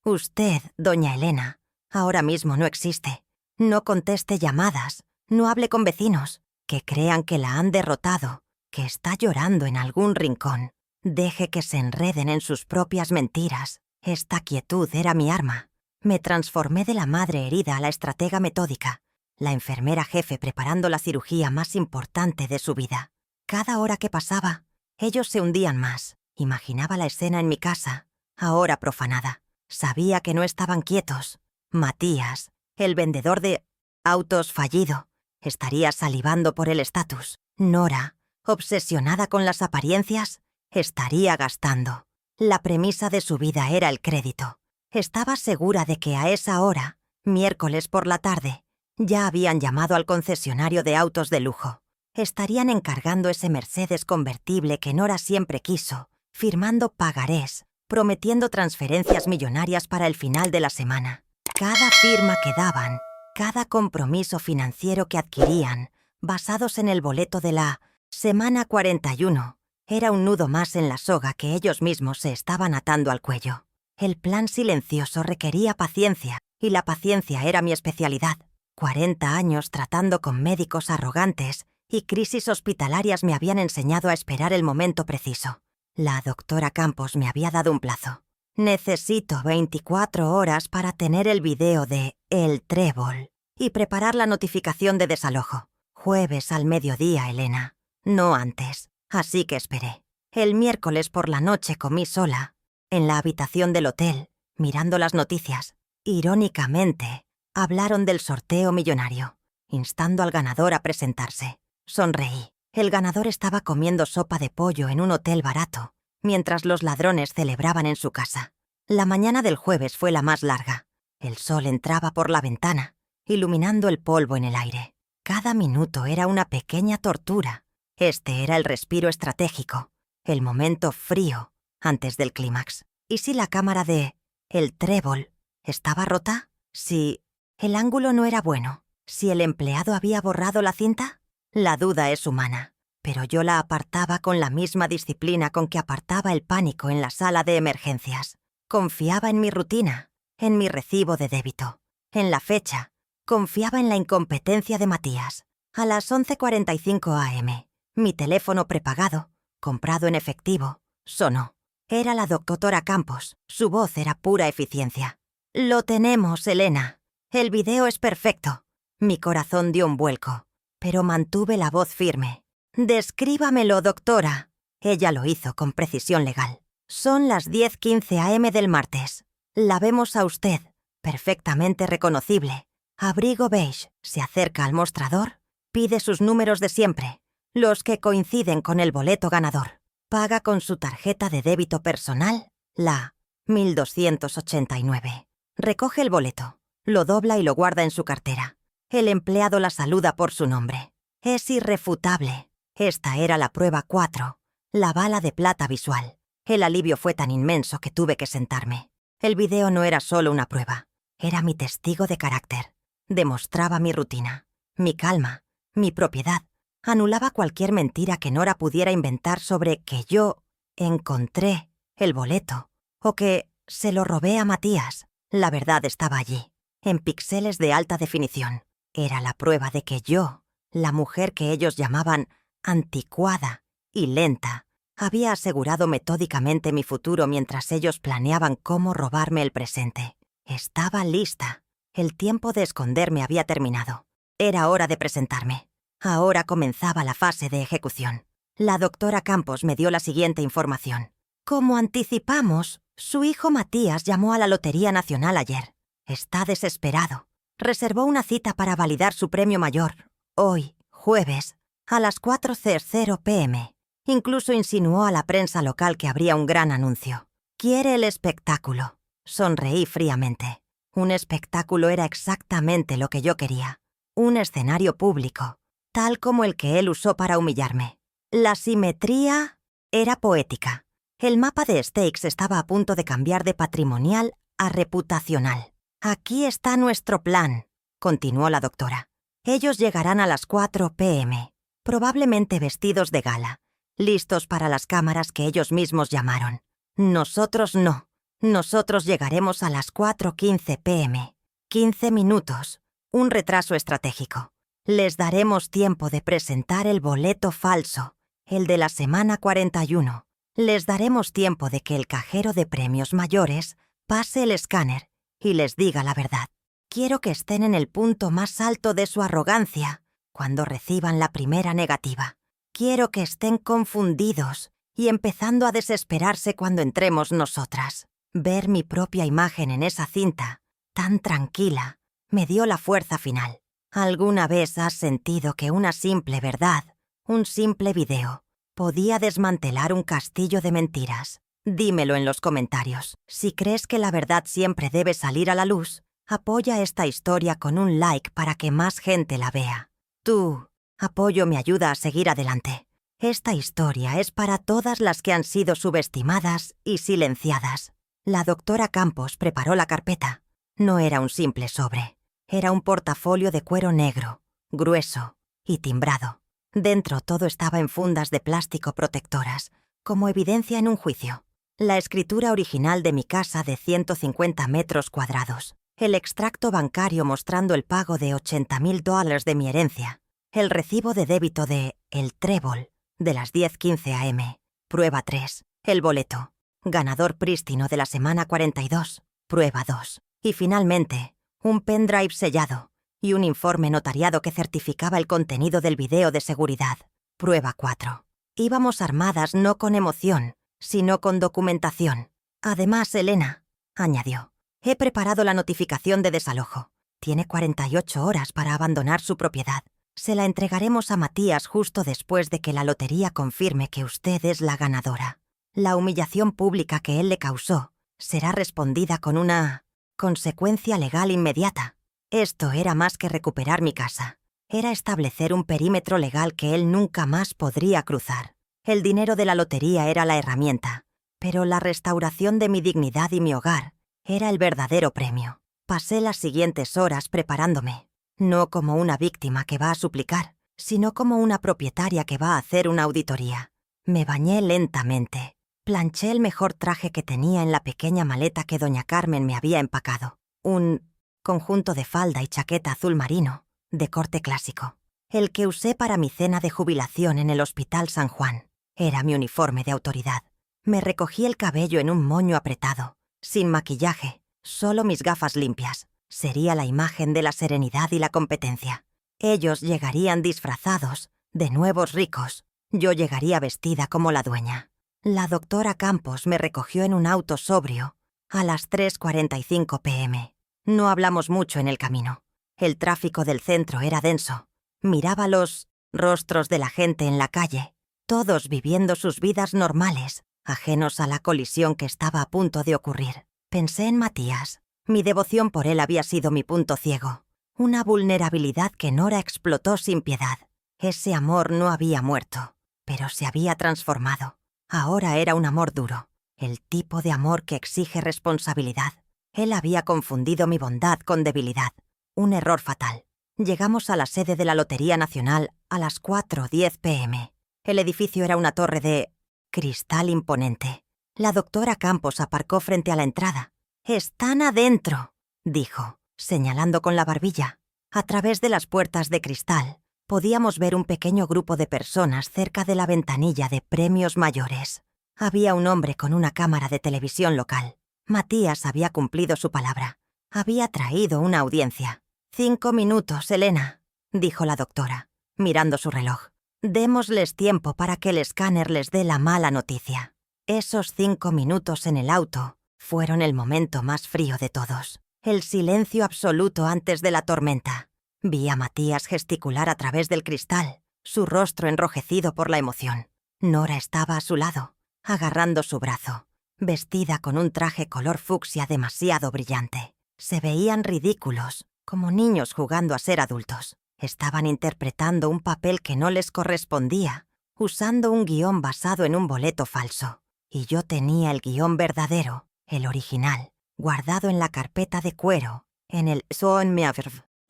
Usted, doña Elena, ahora mismo no existe. No conteste llamadas, no hable con vecinos, que crean que la han derrotado, que está llorando en algún rincón. Deje que se enreden en sus propias mentiras. Esta quietud era mi arma. Me transformé de la madre herida a la estratega metódica, la enfermera jefe preparando la cirugía más importante de su vida. Cada hora que pasaba, ellos se hundían más. Imaginaba la escena en mi casa, ahora profanada. Sabía que no estaban quietos. Matías, el vendedor de autos fallido, estaría salivando por el estatus. Nora, obsesionada con las apariencias, estaría gastando. La premisa de su vida era el crédito. Estaba segura de que a esa hora, miércoles por la tarde, ya habían llamado al concesionario de autos de lujo. Estarían encargando ese Mercedes convertible que Nora siempre quiso, firmando pagarés prometiendo transferencias millonarias para el final de la semana. Cada firma que daban, cada compromiso financiero que adquirían, basados en el boleto de la semana 41, era un nudo más en la soga que ellos mismos se estaban atando al cuello. El plan silencioso requería paciencia, y la paciencia era mi especialidad. 40 años tratando con médicos arrogantes y crisis hospitalarias me habían enseñado a esperar el momento preciso. La doctora Campos me había dado un plazo. Necesito 24 horas para tener el video de El Trébol y preparar la notificación de desalojo. Jueves al mediodía, Elena. No antes. Así que esperé. El miércoles por la noche comí sola, en la habitación del hotel, mirando las noticias. Irónicamente, hablaron del sorteo millonario, instando al ganador a presentarse. Sonreí. El ganador estaba comiendo sopa de pollo en un hotel barato, mientras los ladrones celebraban en su casa. La mañana del jueves fue la más larga. El sol entraba por la ventana, iluminando el polvo en el aire. Cada minuto era una pequeña tortura. Este era el respiro estratégico, el momento frío antes del clímax. ¿Y si la cámara de El Trébol estaba rota? ¿Si el ángulo no era bueno? ¿Si el empleado había borrado la cinta? La duda es humana, pero yo la apartaba con la misma disciplina con que apartaba el pánico en la sala de emergencias. Confiaba en mi rutina, en mi recibo de débito, en la fecha. Confiaba en la incompetencia de Matías. A las 11:45 am, mi teléfono prepagado, comprado en efectivo, sonó. Era la doctora Campos. Su voz era pura eficiencia. «Lo tenemos, Elena. El video es perfecto». Mi corazón dio un vuelco, pero mantuve la voz firme. «Descríbamelo, doctora». Ella lo hizo con precisión legal. «Son las 10:15 am del martes. La vemos a usted, perfectamente reconocible. Abrigo beige, se acerca al mostrador, pide sus números de siempre, los que coinciden con el boleto ganador. Paga con su tarjeta de débito personal, la 1289. Recoge el boleto, lo dobla y lo guarda en su cartera. El empleado la saluda por su nombre. Es irrefutable. Esta era la prueba 4, la bala de plata visual. El alivio fue tan inmenso que tuve que sentarme. El video no era solo una prueba, era mi testigo de carácter. Demostraba mi rutina, mi calma, mi propiedad. Anulaba cualquier mentira que Nora pudiera inventar sobre que yo encontré el boleto o que se lo robé a Matías. La verdad estaba allí, en píxeles de alta definición. Era la prueba de que yo, la mujer que ellos llamaban anticuada y lenta, había asegurado metódicamente mi futuro mientras ellos planeaban cómo robarme el presente. Estaba lista. El tiempo de esconderme había terminado. Era hora de presentarme. Ahora comenzaba la fase de ejecución. La doctora Campos me dio la siguiente información. Como anticipamos, su hijo Matías llamó a la Lotería Nacional ayer. Está desesperado. Reservó una cita para validar su premio mayor, hoy, jueves, a las 4:00 p.m. Incluso insinuó a la prensa local que habría un gran anuncio. Quiere el espectáculo. Sonreí fríamente. Un espectáculo era exactamente lo que yo quería. Un escenario público, tal como el que él usó para humillarme. La simetría era poética. El mapa de Stakes estaba a punto de cambiar de patrimonial a reputacional. «Aquí está nuestro plan», continuó la doctora. «Ellos llegarán a las 4 p.m., probablemente vestidos de gala, listos para las cámaras que ellos mismos llamaron. Nosotros no. Nosotros llegaremos a las 4:15 p.m. 15 minutos. Un retraso estratégico. Les daremos tiempo de presentar el boleto falso, el de la semana 41. Les daremos tiempo de que el cajero de premios mayores pase el escáner y les diga la verdad. Quiero que estén en el punto más alto de su arrogancia cuando reciban la primera negativa. Quiero que estén confundidos y empezando a desesperarse cuando entremos nosotras. Ver mi propia imagen en esa cinta, tan tranquila, me dio la fuerza final. ¿Alguna vez has sentido que una simple verdad, un simple video, podía desmantelar un castillo de mentiras? Dímelo en los comentarios. Si crees que la verdad siempre debe salir a la luz, apoya esta historia con un like para que más gente la vea. Tu apoyo me ayuda a seguir adelante. Esta historia es para todas las que han sido subestimadas y silenciadas. La doctora Campos preparó la carpeta. No era un simple sobre. Era un portafolio de cuero negro, grueso y timbrado. Dentro todo estaba en fundas de plástico protectoras, como evidencia en un juicio. La escritura original de mi casa de 150 metros cuadrados. El extracto bancario mostrando el pago de $80,000 de mi herencia. El recibo de débito de El Trébol de las 10:15 am. Prueba 3. El boleto. Ganador prístino de la semana 42. Prueba 2. Y finalmente, un pendrive sellado y un informe notariado que certificaba el contenido del video de seguridad. Prueba 4. Íbamos armadas no con emoción, sino con documentación. Además, Elena, añadió, he preparado la notificación de desalojo. Tiene 48 horas para abandonar su propiedad. Se la entregaremos a Matías justo después de que la lotería confirme que usted es la ganadora. La humillación pública que él le causó será respondida con una consecuencia legal inmediata. Esto era más que recuperar mi casa. Era establecer un perímetro legal que él nunca más podría cruzar. El dinero de la lotería era la herramienta, pero la restauración de mi dignidad y mi hogar era el verdadero premio. Pasé las siguientes horas preparándome. No como una víctima que va a suplicar, sino como una propietaria que va a hacer una auditoría. Me bañé lentamente. Planché el mejor traje que tenía en la pequeña maleta que doña Carmen me había empacado. Un conjunto de falda y chaqueta azul marino, de corte clásico. El que usé para mi cena de jubilación en el Hospital San Juan. Era mi uniforme de autoridad. Me recogí el cabello en un moño apretado, sin maquillaje, solo mis gafas limpias. Sería la imagen de la serenidad y la competencia. Ellos llegarían disfrazados, de nuevos ricos. Yo llegaría vestida como la dueña. La doctora Campos me recogió en un auto sobrio a las 3:45 p.m. No hablamos mucho en el camino. El tráfico del centro era denso. Miraba los rostros de la gente en la calle, todos viviendo sus vidas normales, ajenos a la colisión que estaba a punto de ocurrir. Pensé en Matías. Mi devoción por él había sido mi punto ciego, una vulnerabilidad que Nora explotó sin piedad. Ese amor no había muerto, pero se había transformado. Ahora era un amor duro, el tipo de amor que exige responsabilidad. Él había confundido mi bondad con debilidad, un error fatal. Llegamos a la sede de la Lotería Nacional a las 4:10 p.m. El edificio era una torre de cristal imponente. La doctora Campos aparcó frente a la entrada. «Están adentro», dijo, señalando con la barbilla. A través de las puertas de cristal, podíamos ver un pequeño grupo de personas cerca de la ventanilla de premios mayores. Había un hombre con una cámara de televisión local. Matías había cumplido su palabra. Había traído una audiencia. 5 minutos, Elena, dijo la doctora, mirando su reloj. Démosles tiempo para que el escáner les dé la mala noticia. Esos 5 minutos en el auto fueron el momento más frío de todos. El silencio absoluto antes de la tormenta. Vi a Matías gesticular a través del cristal, su rostro enrojecido por la emoción. Nora estaba a su lado, agarrando su brazo, vestida con un traje color fucsia demasiado brillante. Se veían ridículos, como niños jugando a ser adultos. Estaban interpretando un papel que no les correspondía, usando un guión basado en un boleto falso. Y yo tenía el guión verdadero, el original, guardado en la carpeta de cuero, en el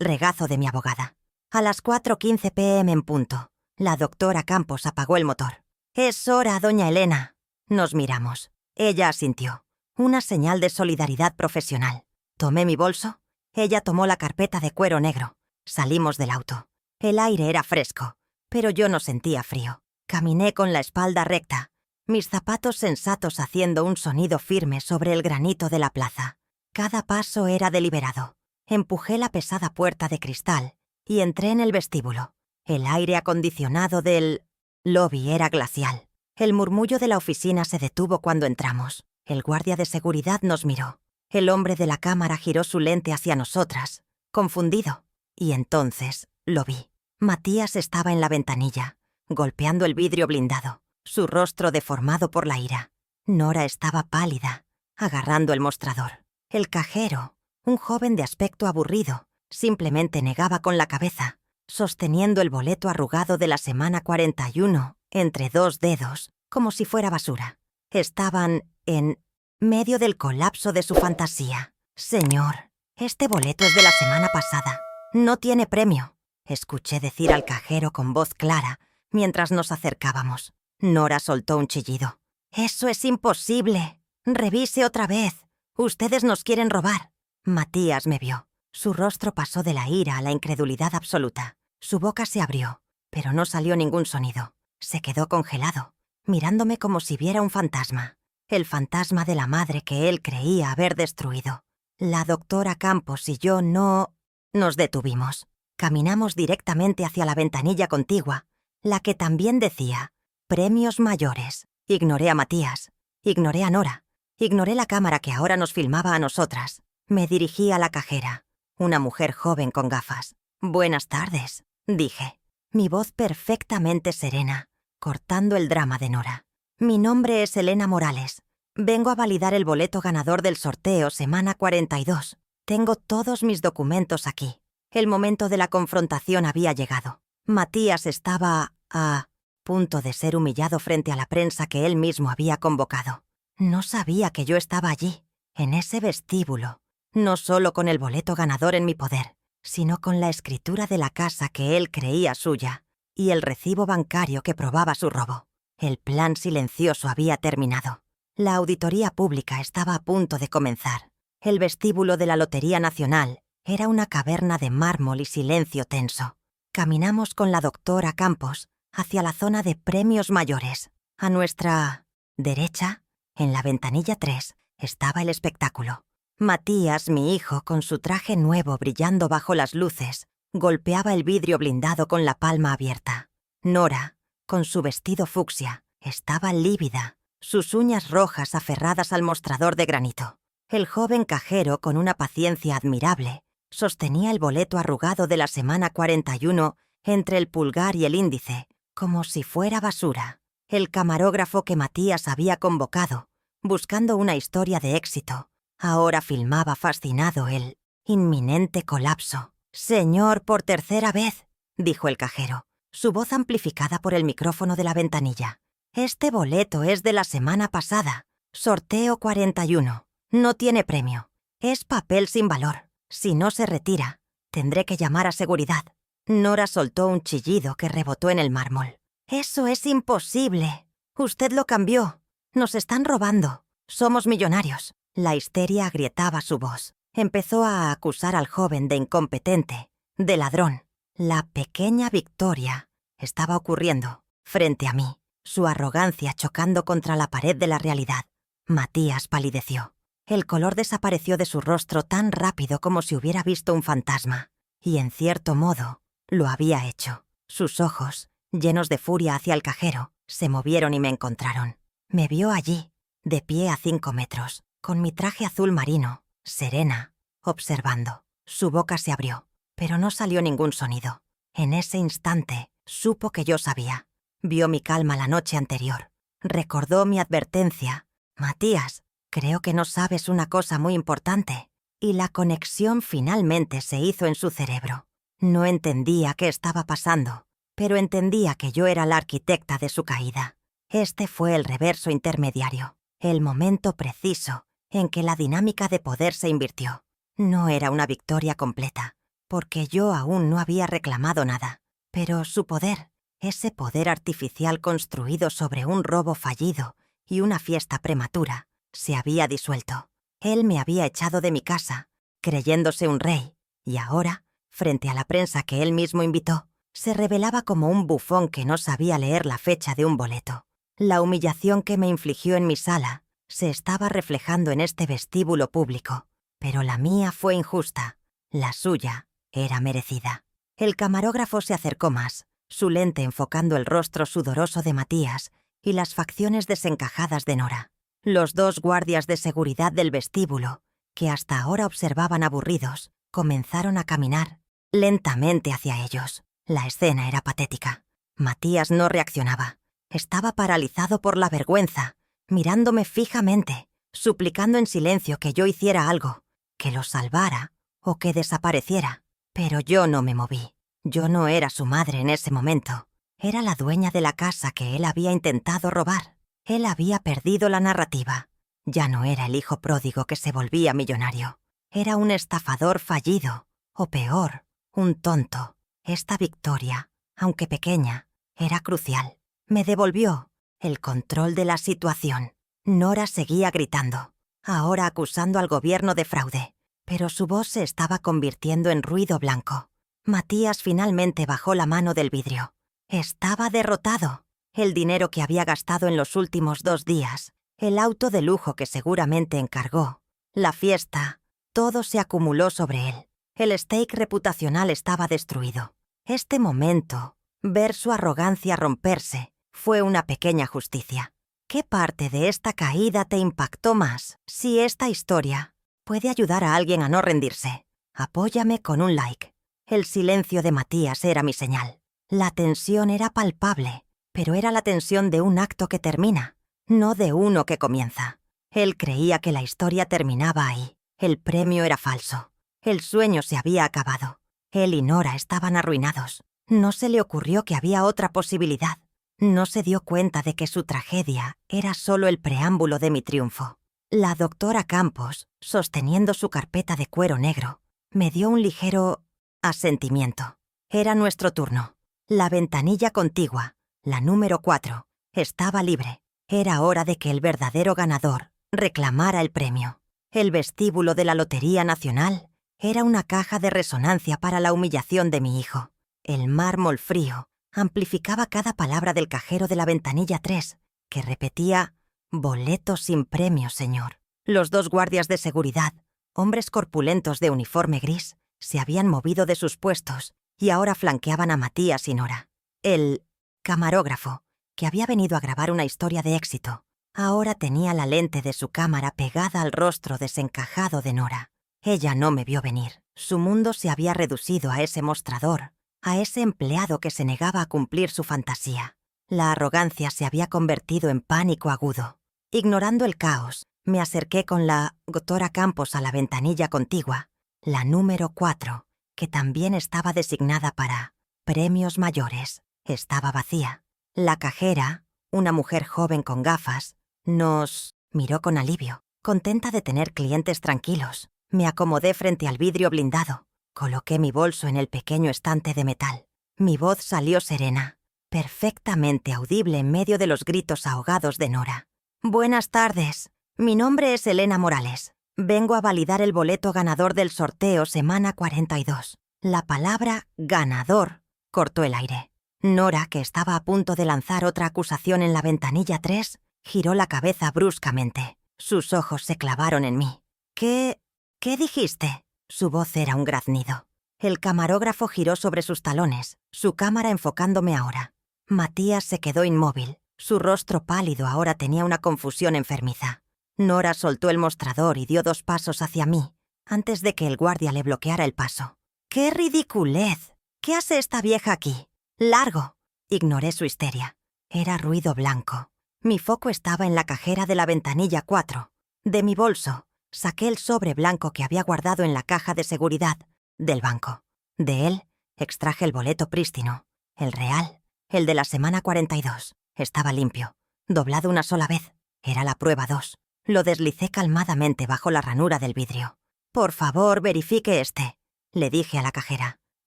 regazo de mi abogada. A las 4:15 p.m. en punto, la doctora Campos apagó el motor. «Es hora, doña Elena». Nos miramos. Ella asintió. Una señal de solidaridad profesional. Tomé mi bolso. Ella tomó la carpeta de cuero negro. Salimos del auto. El aire era fresco, pero yo no sentía frío. Caminé con la espalda recta, mis zapatos sensatos haciendo un sonido firme sobre el granito de la plaza. Cada paso era deliberado. Empujé la pesada puerta de cristal y entré en el vestíbulo. El aire acondicionado del lobby era glacial. El murmullo de la oficina se detuvo cuando entramos. El guardia de seguridad nos miró. El hombre de la cámara giró su lente hacia nosotras, confundido. Y entonces lo vi. Matías estaba en la ventanilla, golpeando el vidrio blindado, su rostro deformado por la ira. Nora estaba pálida, agarrando el mostrador. El cajero, un joven de aspecto aburrido, simplemente negaba con la cabeza. sosteniendo el boleto arrugado de la semana 41 entre dos dedos, como si fuera basura. Estaban en medio del colapso de su fantasía. «Señor, este boleto es de la semana pasada. No tiene premio», escuché decir al cajero con voz clara mientras nos acercábamos. Nora soltó un chillido. «¡Eso es imposible! Revise otra vez. Ustedes nos quieren robar». Matías me vio. Su rostro pasó de la ira a la incredulidad absoluta. Su boca se abrió, pero no salió ningún sonido. Se quedó congelado, mirándome como si viera un fantasma. El fantasma de la madre que él creía haber destruido. La doctora Campos y yo no nos detuvimos. Caminamos directamente hacia la ventanilla contigua, la que también decía «Premios mayores». Ignoré a Matías, ignoré a Nora, ignoré la cámara que ahora nos filmaba a nosotras. Me dirigí a la cajera, una mujer joven con gafas. «Buenas tardes», dije, mi voz perfectamente serena, cortando el drama de Nora. «Mi nombre es Elena Morales. Vengo a validar el boleto ganador del sorteo semana 42. Tengo todos mis documentos aquí». El momento de la confrontación había llegado. Matías estaba a punto de ser humillado frente a la prensa que él mismo había convocado. No sabía que yo estaba allí, en ese vestíbulo, no solo con el boleto ganador en mi poder, sino con la escritura de la casa que él creía suya y el recibo bancario que probaba su robo. El plan silencioso había terminado. La auditoría pública estaba a punto de comenzar. El vestíbulo de la Lotería Nacional era una caverna de mármol y silencio tenso. Caminamos con la doctora Campos hacia la zona de premios mayores. A nuestra derecha, en la ventanilla 3, estaba el espectáculo. Matías, mi hijo, con su traje nuevo brillando bajo las luces, golpeaba el vidrio blindado con la palma abierta. Nora, con su vestido fucsia, estaba lívida, sus uñas rojas aferradas al mostrador de granito. El joven cajero, con una paciencia admirable, sostenía el boleto arrugado de la semana 41 entre el pulgar y el índice, como si fuera basura. El camarógrafo que Matías había convocado, buscando una historia de éxito, ahora filmaba fascinado el inminente colapso. «Señor, por tercera vez», dijo el cajero, su voz amplificada por el micrófono de la ventanilla. «Este boleto es de la semana pasada. Sorteo 41. No tiene premio. Es papel sin valor. Si no se retira, tendré que llamar a seguridad». Nora soltó un chillido que rebotó en el mármol. «Eso es imposible. Usted lo cambió. Nos están robando. Somos millonarios». La histeria agrietaba su voz. Empezó a acusar al joven de incompetente, de ladrón. La pequeña victoria estaba ocurriendo frente a mí, su arrogancia chocando contra la pared de la realidad. Matías palideció. El color desapareció de su rostro tan rápido como si hubiera visto un fantasma. Y en cierto modo, lo había hecho. Sus ojos, llenos de furia hacia el cajero, se movieron y me encontraron. Me vio allí, de pie a 5 metros, con mi traje azul marino, serena, observando. Su boca se abrió, pero no salió ningún sonido. En ese instante, supo que yo sabía. Vio mi calma la noche anterior. Recordó mi advertencia. «Matías, creo que no sabes una cosa muy importante». Y la conexión finalmente se hizo en su cerebro. No entendía qué estaba pasando, pero entendía que yo era la arquitecta de su caída. Este fue el reverso intermediario, el momento preciso en que la dinámica de poder se invirtió. No era una victoria completa, porque yo aún no había reclamado nada, pero su poder, ese poder artificial construido sobre un robo fallido y una fiesta prematura, se había disuelto. Él me había echado de mi casa, creyéndose un rey, y ahora, frente a la prensa que él mismo invitó, se revelaba como un bufón que no sabía leer la fecha de un boleto. La humillación que me infligió en mi sala se estaba reflejando en este vestíbulo público, pero la mía fue injusta, la suya era merecida. El camarógrafo se acercó más, su lente enfocando el rostro sudoroso de Matías y las facciones desencajadas de Nora. Los 2 guardias de seguridad del vestíbulo, que hasta ahora observaban aburridos, comenzaron a caminar lentamente hacia ellos. La escena era patética. Matías no reaccionaba. Estaba paralizado por la vergüenza, mirándome fijamente, suplicando en silencio que yo hiciera algo, que lo salvara o que desapareciera. Pero yo no me moví. Yo no era su madre en ese momento. Era la dueña de la casa que él había intentado robar. Él había perdido la narrativa. Ya no era el hijo pródigo que se volvía millonario. Era un estafador fallido, o peor, un tonto. Esta victoria, aunque pequeña, era crucial. Me devolvió el control de la situación. Nora seguía gritando, ahora acusando al gobierno de fraude, pero su voz se estaba convirtiendo en ruido blanco. Matías finalmente bajó la mano del vidrio. Estaba derrotado. El dinero que había gastado en los últimos 2 días, el auto de lujo que seguramente encargó, la fiesta, todo se acumuló sobre él. El stake reputacional estaba destruido. Este momento, ver su arrogancia romperse, fue una pequeña justicia. ¿Qué parte de esta caída te impactó más? Si esta historia puede ayudar a alguien a no rendirse, apóyame con un like. El silencio de Matías era mi señal. La tensión era palpable, pero era la tensión de un acto que termina, no de uno que comienza. Él creía que la historia terminaba ahí. El premio era falso. El sueño se había acabado. Él y Nora estaban arruinados. No se le ocurrió que había otra posibilidad. No se dio cuenta de que su tragedia era solo el preámbulo de mi triunfo. La doctora Campos, sosteniendo su carpeta de cuero negro, me dio un ligero asentimiento. Era nuestro turno. La ventanilla contigua, la número 4, estaba libre. Era hora de que el verdadero ganador reclamara el premio. El vestíbulo de la Lotería Nacional era una caja de resonancia para la humillación de mi hijo. El mármol frío amplificaba cada palabra del cajero de la ventanilla 3, que repetía: «Boleto sin premio, señor». Los 2 guardias de seguridad, hombres corpulentos de uniforme gris, se habían movido de sus puestos y ahora flanqueaban a Matías y Nora. El camarógrafo, que había venido a grabar una historia de éxito, ahora tenía la lente de su cámara pegada al rostro desencajado de Nora. Ella no me vio venir. Su mundo se había reducido a ese mostrador, a ese empleado que se negaba a cumplir su fantasía. La arrogancia se había convertido en pánico agudo. Ignorando el caos, me acerqué con la doctora Campos a la ventanilla contigua, la número 4, que también estaba designada para premios mayores. Estaba vacía. La cajera, una mujer joven con gafas, nos miró con alivio, contenta de tener clientes tranquilos. Me acomodé frente al vidrio blindado. Coloqué mi bolso en el pequeño estante de metal. Mi voz salió serena, perfectamente audible en medio de los gritos ahogados de Nora. «Buenas tardes. Mi nombre es Elena Morales. Vengo a validar el boleto ganador del sorteo semana 42. La palabra ganador cortó el aire. Nora, que estaba a punto de lanzar otra acusación en la ventanilla 3, giró la cabeza bruscamente. Sus ojos se clavaron en mí. ¿Qué dijiste?» Su voz era un graznido. El camarógrafo giró sobre sus talones, su cámara enfocándome ahora. Matías se quedó inmóvil. Su rostro pálido ahora tenía una confusión enfermiza. Nora soltó el mostrador y dio 2 pasos hacia mí, antes de que el guardia le bloqueara el paso. «¡Qué ridiculez! ¿Qué hace esta vieja aquí? ¡Largo!». Ignoré su histeria. Era ruido blanco. Mi foco estaba en la cajera de la ventanilla 4. De mi bolso saqué el sobre blanco que había guardado en la caja de seguridad del banco. De él extraje el boleto prístino, el real, el de la semana 42. Estaba limpio, doblado una sola vez. Era la prueba 2. Lo deslicé calmadamente bajo la ranura del vidrio. «Por favor, verifique este», le dije a la cajera.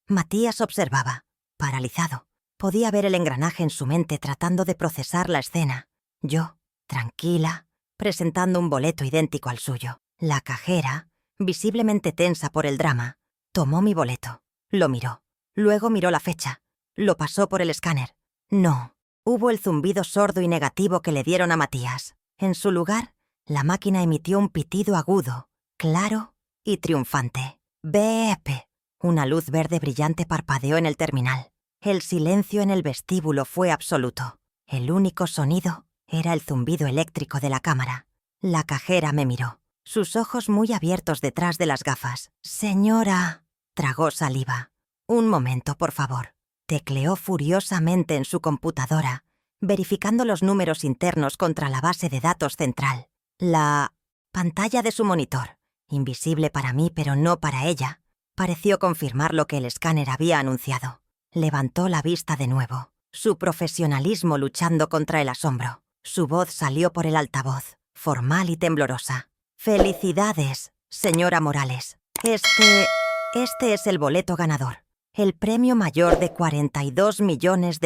Matías observaba, paralizado. Podía ver el engranaje en su mente tratando de procesar la escena. Yo, tranquila, presentando un boleto idéntico al suyo. La cajera, visiblemente tensa por el drama, tomó mi boleto, lo miró, luego miró la fecha, lo pasó por el escáner. No, hubo el zumbido sordo y negativo que le dieron a Matías. En su lugar, la máquina emitió un pitido agudo, claro y triunfante. «Beep». Una luz verde brillante parpadeó en el terminal. El silencio en el vestíbulo fue absoluto. El único sonido era el zumbido eléctrico de la cámara. La cajera me miró, sus ojos muy abiertos detrás de las gafas. «Señora», tragó saliva. «Un momento, por favor». Tecleó furiosamente en su computadora, verificando los números internos contra la base de datos central. La pantalla de su monitor, invisible para mí pero no para ella, pareció confirmar lo que el escáner había anunciado. Levantó la vista de nuevo, su profesionalismo luchando contra el asombro. Su voz salió por el altavoz, formal y temblorosa. «Felicidades, señora Morales. Este es el boleto ganador. El premio mayor de $42 millones.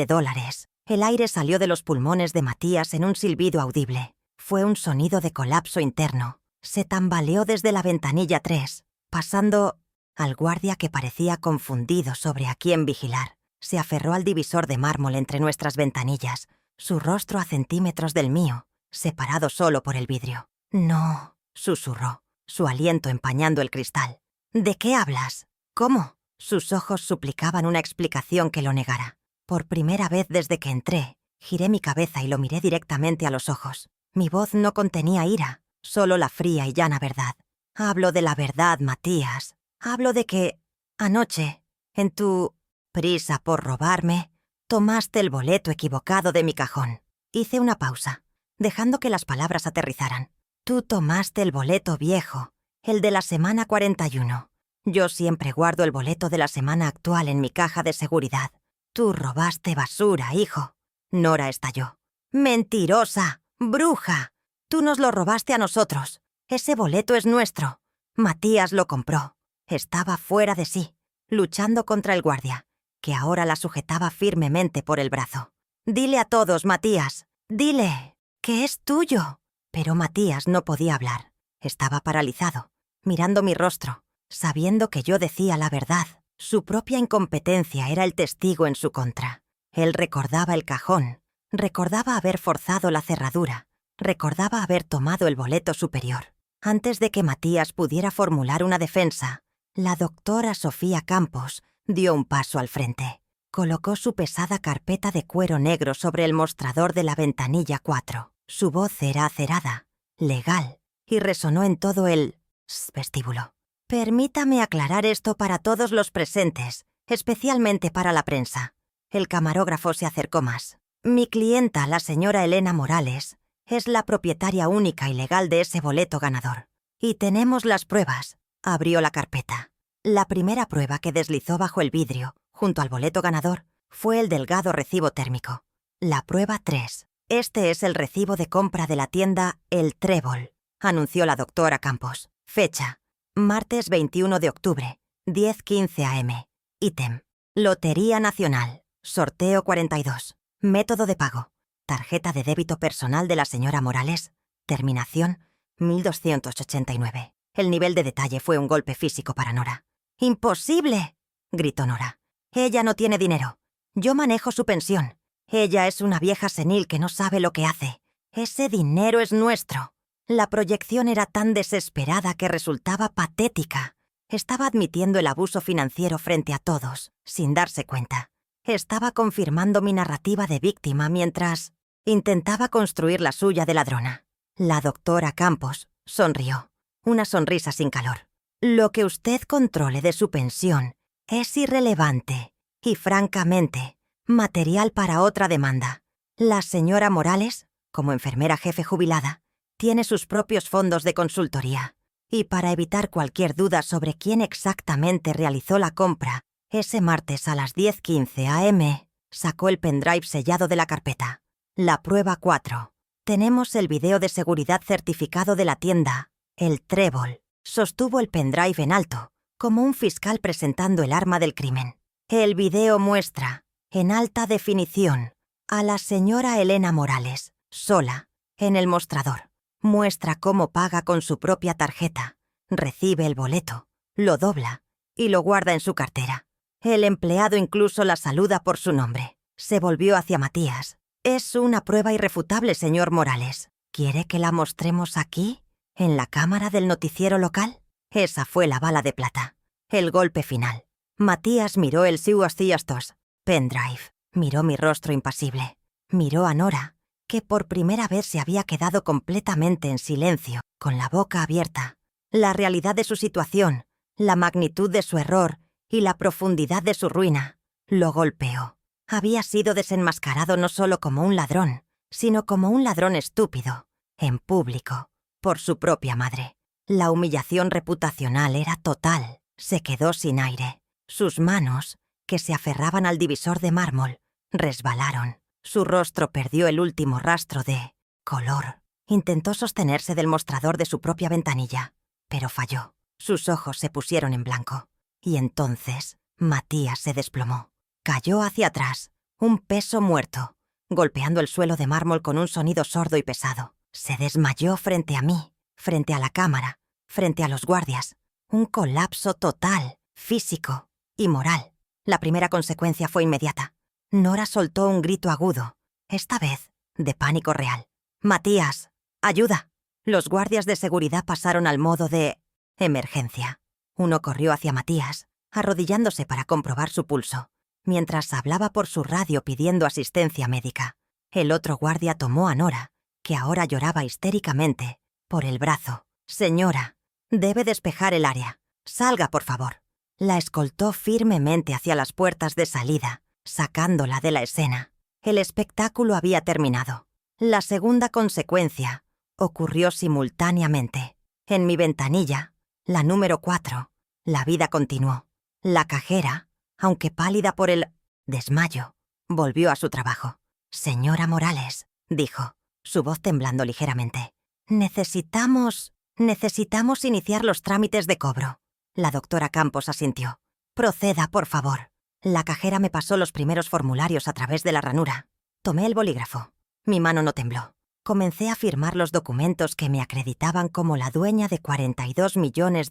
El aire salió de los pulmones de Matías en un silbido audible. Fue un sonido de colapso interno. Se tambaleó desde la ventanilla 3, pasando al guardia que parecía confundido sobre a quién vigilar. Se aferró al divisor de mármol entre nuestras ventanillas, su rostro a centímetros del mío, separado solo por el vidrio. «No», susurró, su aliento empañando el cristal. «¿De qué hablas? ¿Cómo?» Sus ojos suplicaban una explicación que lo negara. Por primera vez desde que entré, giré mi cabeza y lo miré directamente a los ojos. Mi voz no contenía ira, solo la fría y llana verdad. «Hablo de la verdad, Matías. Hablo de que, anoche, en tu prisa por robarme, tomaste el boleto equivocado de mi cajón». Hice una pausa, dejando que las palabras aterrizaran. «Tú tomaste el boleto viejo, el de la semana 41. Yo siempre guardo el boleto de la semana actual en mi caja de seguridad. Tú robaste basura, hijo». Nora estalló. «¡Mentirosa! ¡Bruja! Tú nos lo robaste a nosotros. Ese boleto es nuestro. Matías lo compró». Estaba fuera de sí, luchando contra el guardia, que ahora la sujetaba firmemente por el brazo. «Dile a todos, Matías. Dile que es tuyo». Pero Matías no podía hablar. Estaba paralizado, mirando mi rostro, sabiendo que yo decía la verdad. Su propia incompetencia era el testigo en su contra. Él recordaba el cajón, recordaba haber forzado la cerradura, recordaba haber tomado el boleto superior. Antes de que Matías pudiera formular una defensa, la doctora Sofía Campos dio un paso al frente. Colocó su pesada carpeta de cuero negro sobre el mostrador de la ventanilla 4. Su voz era acerada, legal, y resonó en todo el vestíbulo. «Permítame aclarar esto para todos los presentes, especialmente para la prensa». El camarógrafo se acercó más. «Mi clienta, la señora Elena Morales, es la propietaria única y legal de ese boleto ganador. Y tenemos las pruebas». Abrió la carpeta. La primera prueba que deslizó bajo el vidrio, junto al boleto ganador, fue el delgado recibo térmico. La prueba 3. «Este es el recibo de compra de la tienda El Trébol», anunció la doctora Campos. Fecha: martes 21 de octubre, 10:15 am. Ítem: Lotería Nacional. Sorteo 42. Método de pago: tarjeta de débito personal de la señora Morales. Terminación: 1289. El nivel de detalle fue un golpe físico para Nora. «¡Imposible!», gritó Nora. «Ella no tiene dinero. Yo manejo su pensión. Ella es una vieja senil que no sabe lo que hace. Ese dinero es nuestro». La proyección era tan desesperada que resultaba patética. Estaba admitiendo el abuso financiero frente a todos, sin darse cuenta. Estaba confirmando mi narrativa de víctima mientras intentaba construir la suya de ladrona. La doctora Campos sonrió, una sonrisa sin calor. «Lo que usted controle de su pensión es irrelevante y, francamente, material para otra demanda. La señora Morales, como enfermera jefe jubilada, tiene sus propios fondos de consultoría. Y para evitar cualquier duda sobre quién exactamente realizó la compra, ese martes a las 10:15 am, sacó el pendrive sellado de la carpeta. La prueba 4. Tenemos el video de seguridad certificado de la tienda El Trébol. Sostuvo el pendrive en alto, como un fiscal presentando el arma del crimen. El video muestra, en alta definición, a la señora Elena Morales, sola, en el mostrador. Muestra cómo paga con su propia tarjeta, recibe el boleto, lo dobla y lo guarda en su cartera. El empleado incluso la saluda por su nombre. Se volvió hacia Matías. «Es una prueba irrefutable, señor Morales. ¿Quiere que la mostremos aquí, en la cámara del noticiero local?» Esa fue la bala de plata. El golpe final. Matías miró el Siuastiastos pendrive, miró mi rostro impasible, miró a Nora, que por primera vez se había quedado completamente en silencio, con la boca abierta. La realidad de su situación, la magnitud de su error y la profundidad de su ruina, lo golpeó. Había sido desenmascarado no solo como un ladrón, sino como un ladrón estúpido, en público, por su propia madre. La humillación reputacional era total. Se quedó sin aire. Sus manos, que se aferraban al divisor de mármol, resbalaron. Su rostro perdió el último rastro de color. Intentó sostenerse del mostrador de su propia ventanilla, pero falló. Sus ojos se pusieron en blanco. Y entonces Matías se desplomó. Cayó hacia atrás, un peso muerto, golpeando el suelo de mármol con un sonido sordo y pesado. Se desmayó frente a mí, frente a la cámara, frente a los guardias. Un colapso total, físico y moral. La primera consecuencia fue inmediata. Nora soltó un grito agudo, esta vez de pánico real. «Matías, ayuda». Los guardias de seguridad pasaron al modo de emergencia. Uno corrió hacia Matías, arrodillándose para comprobar su pulso, mientras hablaba por su radio pidiendo asistencia médica. El otro guardia tomó a Nora, que ahora lloraba histéricamente, por el brazo. «Señora, debe despejar el área. Salga, por favor». La escoltó firmemente hacia las puertas de salida, sacándola de la escena. El espectáculo había terminado. La segunda consecuencia ocurrió simultáneamente. En mi ventanilla, la número 4, la vida continuó. La cajera, aunque pálida por el desmayo, volvió a su trabajo. «Señora Morales», dijo, su voz temblando ligeramente. Necesitamos iniciar los trámites de cobro». La doctora Campos asintió. «Proceda, por favor». La cajera me pasó los primeros formularios a través de la ranura. Tomé el bolígrafo. Mi mano no tembló. Comencé a firmar los documentos que me acreditaban como la dueña de $42 millones.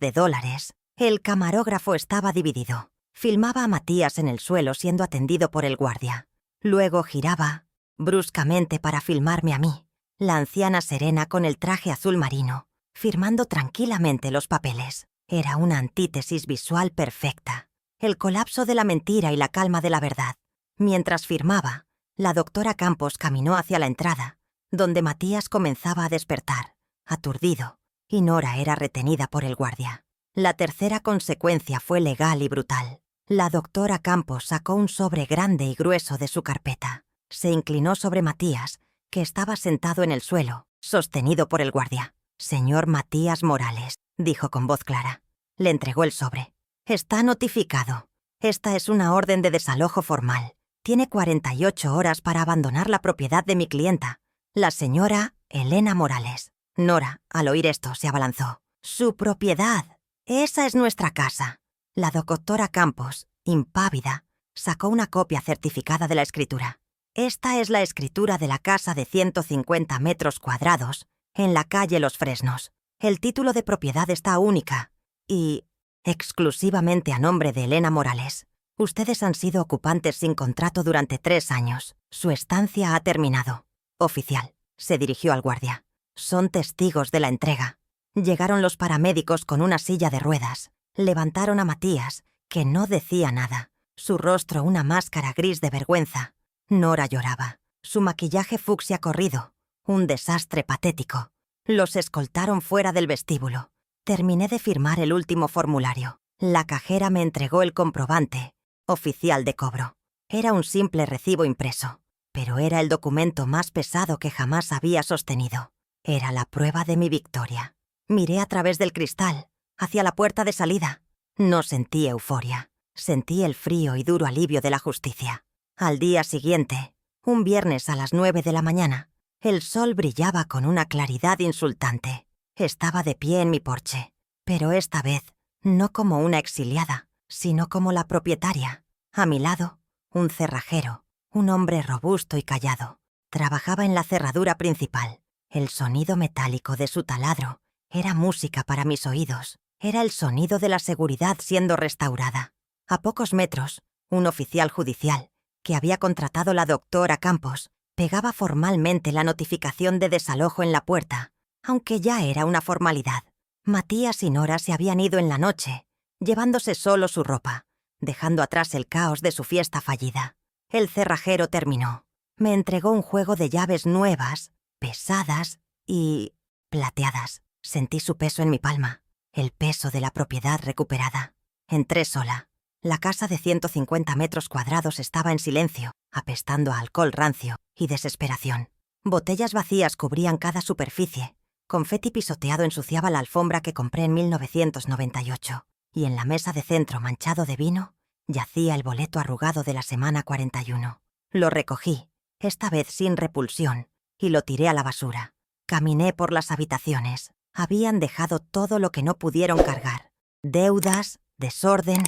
El camarógrafo estaba dividido. Filmaba a Matías en el suelo siendo atendido por el guardia. Luego giraba, bruscamente, para filmarme a mí, la anciana serena con el traje azul marino, firmando tranquilamente los papeles. Era una antítesis visual perfecta. El colapso de la mentira y la calma de la verdad. Mientras firmaba, la doctora Campos caminó hacia la entrada, donde Matías comenzaba a despertar, aturdido, y Nora era retenida por el guardia. La tercera consecuencia fue legal y brutal. La doctora Campos sacó un sobre grande y grueso de su carpeta. Se inclinó sobre Matías, que estaba sentado en el suelo, sostenido por el guardia. «Señor Matías Morales», dijo con voz clara. Le entregó el sobre. «Está notificado. Esta es una orden de desalojo formal. Tiene 48 horas para abandonar la propiedad de mi clienta, la señora Elena Morales». Nora, al oír esto, se abalanzó. «Su propiedad. Esa es nuestra casa». La doctora Campos, impávida, sacó una copia certificada de la escritura. «Esta es la escritura de la casa de 150 metros cuadrados, en la calle Los Fresnos. El título de propiedad está única y exclusivamente a nombre de Elena Morales. Ustedes han sido ocupantes sin contrato durante 3 años. Su estancia ha terminado». «Oficial», se dirigió al guardia. «Son testigos de la entrega». Llegaron los paramédicos con una silla de ruedas. Levantaron a Matías, que no decía nada, su rostro una máscara gris de vergüenza. Nora lloraba, su maquillaje fucsia corrido, un desastre patético. Los escoltaron fuera del vestíbulo. Terminé de firmar el último formulario. La cajera me entregó el comprobante, oficial de cobro. Era un simple recibo impreso, pero era el documento más pesado que jamás había sostenido. Era la prueba de mi victoria. Miré a través del cristal, hacia la puerta de salida. No sentí euforia. Sentí el frío y duro alivio de la justicia. Al día siguiente, un viernes a las 9 de la mañana, el sol brillaba con una claridad insultante. Estaba de pie en mi porche, pero esta vez no como una exiliada, sino como la propietaria. A mi lado, un cerrajero, un hombre robusto y callado. Trabajaba en la cerradura principal. El sonido metálico de su taladro era música para mis oídos. Era el sonido de la seguridad siendo restaurada. A pocos metros, un oficial judicial, que había contratado la doctora Campos, pegaba formalmente la notificación de desalojo en la puerta, aunque ya era una formalidad. Matías y Nora se habían ido en la noche, llevándose solo su ropa, dejando atrás el caos de su fiesta fallida. El cerrajero terminó. Me entregó un juego de llaves nuevas, pesadas y plateadas. Sentí su peso en mi palma, el peso de la propiedad recuperada. Entré sola. La casa de 150 metros cuadrados estaba en silencio, apestando a alcohol rancio y desesperación. Botellas vacías cubrían cada superficie. Confeti pisoteado ensuciaba la alfombra que compré en 1998. Y en la mesa de centro manchado de vino Yacía el boleto arrugado de la semana 41. Lo recogí, esta vez sin repulsión, y lo tiré a la basura. Caminé por las habitaciones. Habían dejado todo lo que no pudieron cargar. Deudas, desorden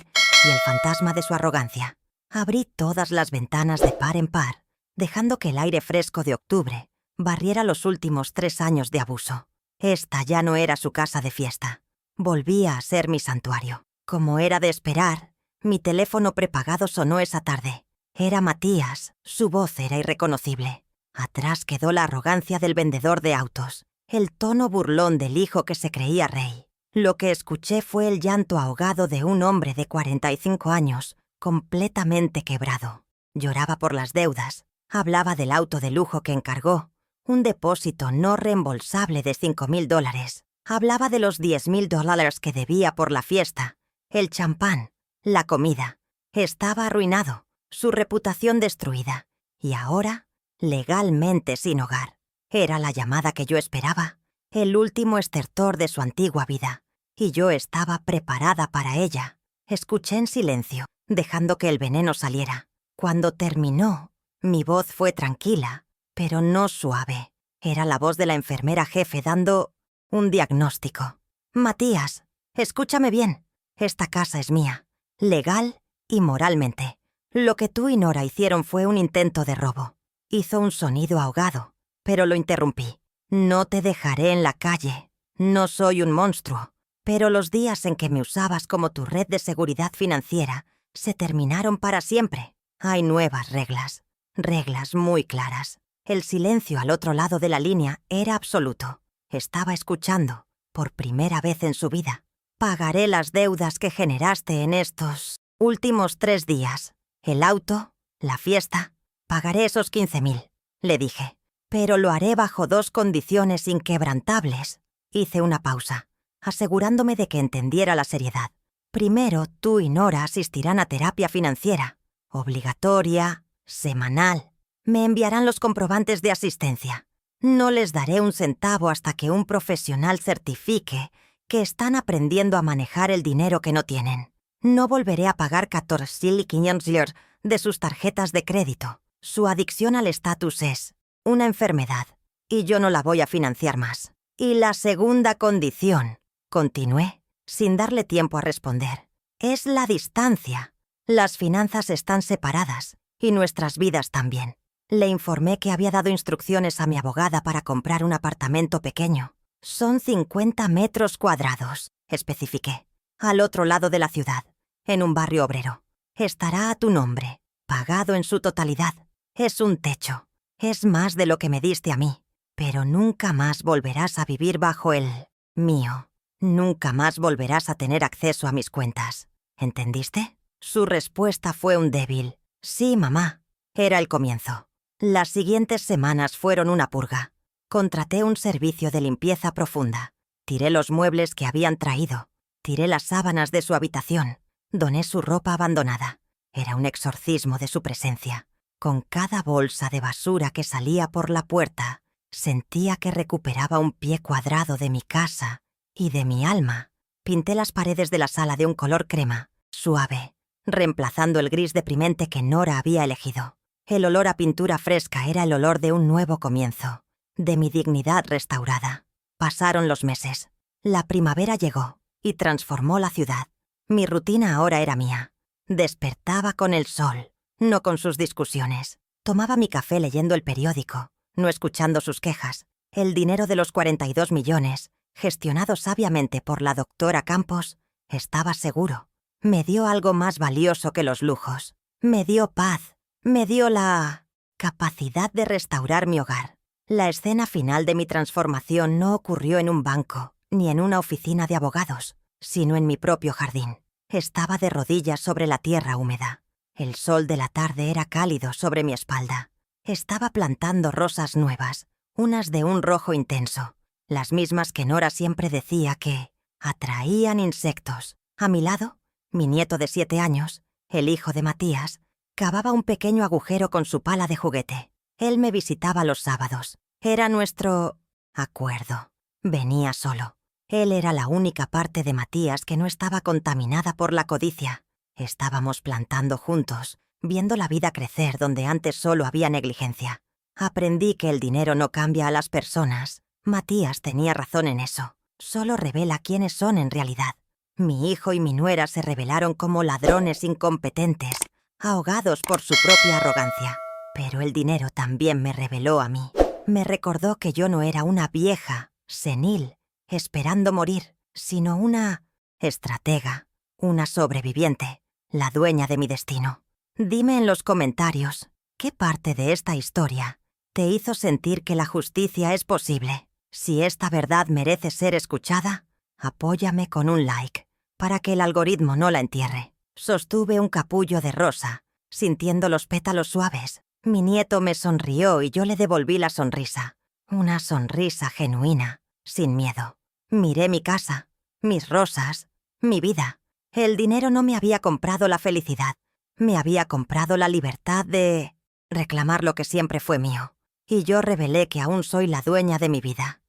y el fantasma de su arrogancia. Abrí todas las ventanas de par en par, dejando que el aire fresco de octubre barriera los últimos 3 años de abuso. Esta ya no era su casa de fiesta. Volvía a ser mi santuario. Como era de esperar, mi teléfono prepagado sonó esa tarde. Era Matías, su voz era irreconocible. Atrás quedó la arrogancia del vendedor de autos, el tono burlón del hijo que se creía rey. Lo que escuché fue el llanto ahogado de un hombre de 45 años, completamente quebrado. Lloraba por las deudas, hablaba del auto de lujo que encargó, un depósito no reembolsable de $5,000. Hablaba de los $10,000 que debía por la fiesta, el champán, la comida. Estaba arruinado, su reputación destruida, y ahora, legalmente sin hogar. Era la llamada que yo esperaba, el último estertor de su antigua vida, y yo estaba preparada para ella. Escuché en silencio, dejando que el veneno saliera. Cuando terminó, mi voz fue tranquila, pero no suave. Era la voz de la enfermera jefe dando un diagnóstico. Matías, escúchame bien. Esta casa es mía, legal y moralmente. Lo que tú y Nora hicieron fue un intento de robo. Hizo un sonido ahogado, pero lo interrumpí. No te dejaré en la calle. No soy un monstruo. Pero los días en que me usabas como tu red de seguridad financiera se terminaron para siempre. Hay nuevas reglas. Reglas muy claras. El silencio al otro lado de la línea era absoluto. Estaba escuchando, por primera vez en su vida. Pagaré las deudas que generaste en estos últimos 3 días. El auto, la fiesta. Pagaré esos 15,000, le dije. Pero lo haré bajo 2 condiciones inquebrantables. Hice una pausa, asegurándome de que entendiera la seriedad. Primero, tú y Nora asistirán a terapia financiera. Obligatoria, semanal. Me enviarán los comprobantes de asistencia. No les daré un centavo hasta que un profesional certifique que están aprendiendo a manejar el dinero que no tienen. No volveré a pagar 14,500 de sus tarjetas de crédito. Su adicción al estatus es una enfermedad, y yo no la voy a financiar más. Y la segunda condición, continué, sin darle tiempo a responder, es la distancia. Las finanzas están separadas, y nuestras vidas también. Le informé que había dado instrucciones a mi abogada para comprar un apartamento pequeño. Son 50 metros cuadrados, especifiqué, al otro lado de la ciudad, en un barrio obrero. Estará a tu nombre, pagado en su totalidad. Es un techo. Es más de lo que me diste a mí. Pero nunca más volverás a vivir bajo el mío. Nunca más volverás a tener acceso a mis cuentas. ¿Entendiste? Su respuesta fue un débil sí, mamá. Era el comienzo. Las siguientes semanas fueron una purga. Contraté un servicio de limpieza profunda. Tiré los muebles que habían traído. Tiré las sábanas de su habitación. Doné su ropa abandonada. Era un exorcismo de su presencia. Con cada bolsa de basura que salía por la puerta, sentía que recuperaba un pie cuadrado de mi casa y de mi alma. Pinté las paredes de la sala de un color crema, suave, reemplazando el gris deprimente que Nora había elegido. El olor a pintura fresca era el olor de un nuevo comienzo, de mi dignidad restaurada. Pasaron los meses. La primavera llegó y transformó la ciudad. Mi rutina ahora era mía. Despertaba con el sol, no con sus discusiones. Tomaba mi café leyendo el periódico, no escuchando sus quejas. El dinero de los 42 millones, gestionado sabiamente por la doctora Campos, estaba seguro. Me dio algo más valioso que los lujos. Me dio paz. Me dio la capacidad de restaurar mi hogar. La escena final de mi transformación no ocurrió en un banco, ni en una oficina de abogados, sino en mi propio jardín. Estaba de rodillas sobre la tierra húmeda. El sol de la tarde era cálido sobre mi espalda. Estaba plantando rosas nuevas, unas de un rojo intenso, las mismas que Nora siempre decía que atraían insectos. A mi lado, mi nieto de 7 años, el hijo de Matías, cavaba un pequeño agujero con su pala de juguete. Él me visitaba los sábados. Era nuestro acuerdo. Venía solo. Él era la única parte de Matías que no estaba contaminada por la codicia. Estábamos plantando juntos, viendo la vida crecer donde antes solo había negligencia. Aprendí que el dinero no cambia a las personas. Matías tenía razón en eso. Solo revela quiénes son en realidad. Mi hijo y mi nuera se revelaron como ladrones incompetentes, ahogados por su propia arrogancia. Pero el dinero también me reveló a mí. Me recordó que yo no era una vieja, senil, esperando morir, sino una estratega, una sobreviviente, la dueña de mi destino. Dime en los comentarios, ¿qué parte de esta historia te hizo sentir que la justicia es posible? Si esta verdad merece ser escuchada, apóyame con un like, para que el algoritmo no la entierre. Sostuve un capullo de rosa, sintiendo los pétalos suaves. Mi nieto me sonrió y yo le devolví la sonrisa. Una sonrisa genuina, sin miedo. Miré mi casa, mis rosas, mi vida. El dinero no me había comprado la felicidad. Me había comprado la libertad de reclamar lo que siempre fue mío. Y yo revelé que aún soy la dueña de mi vida.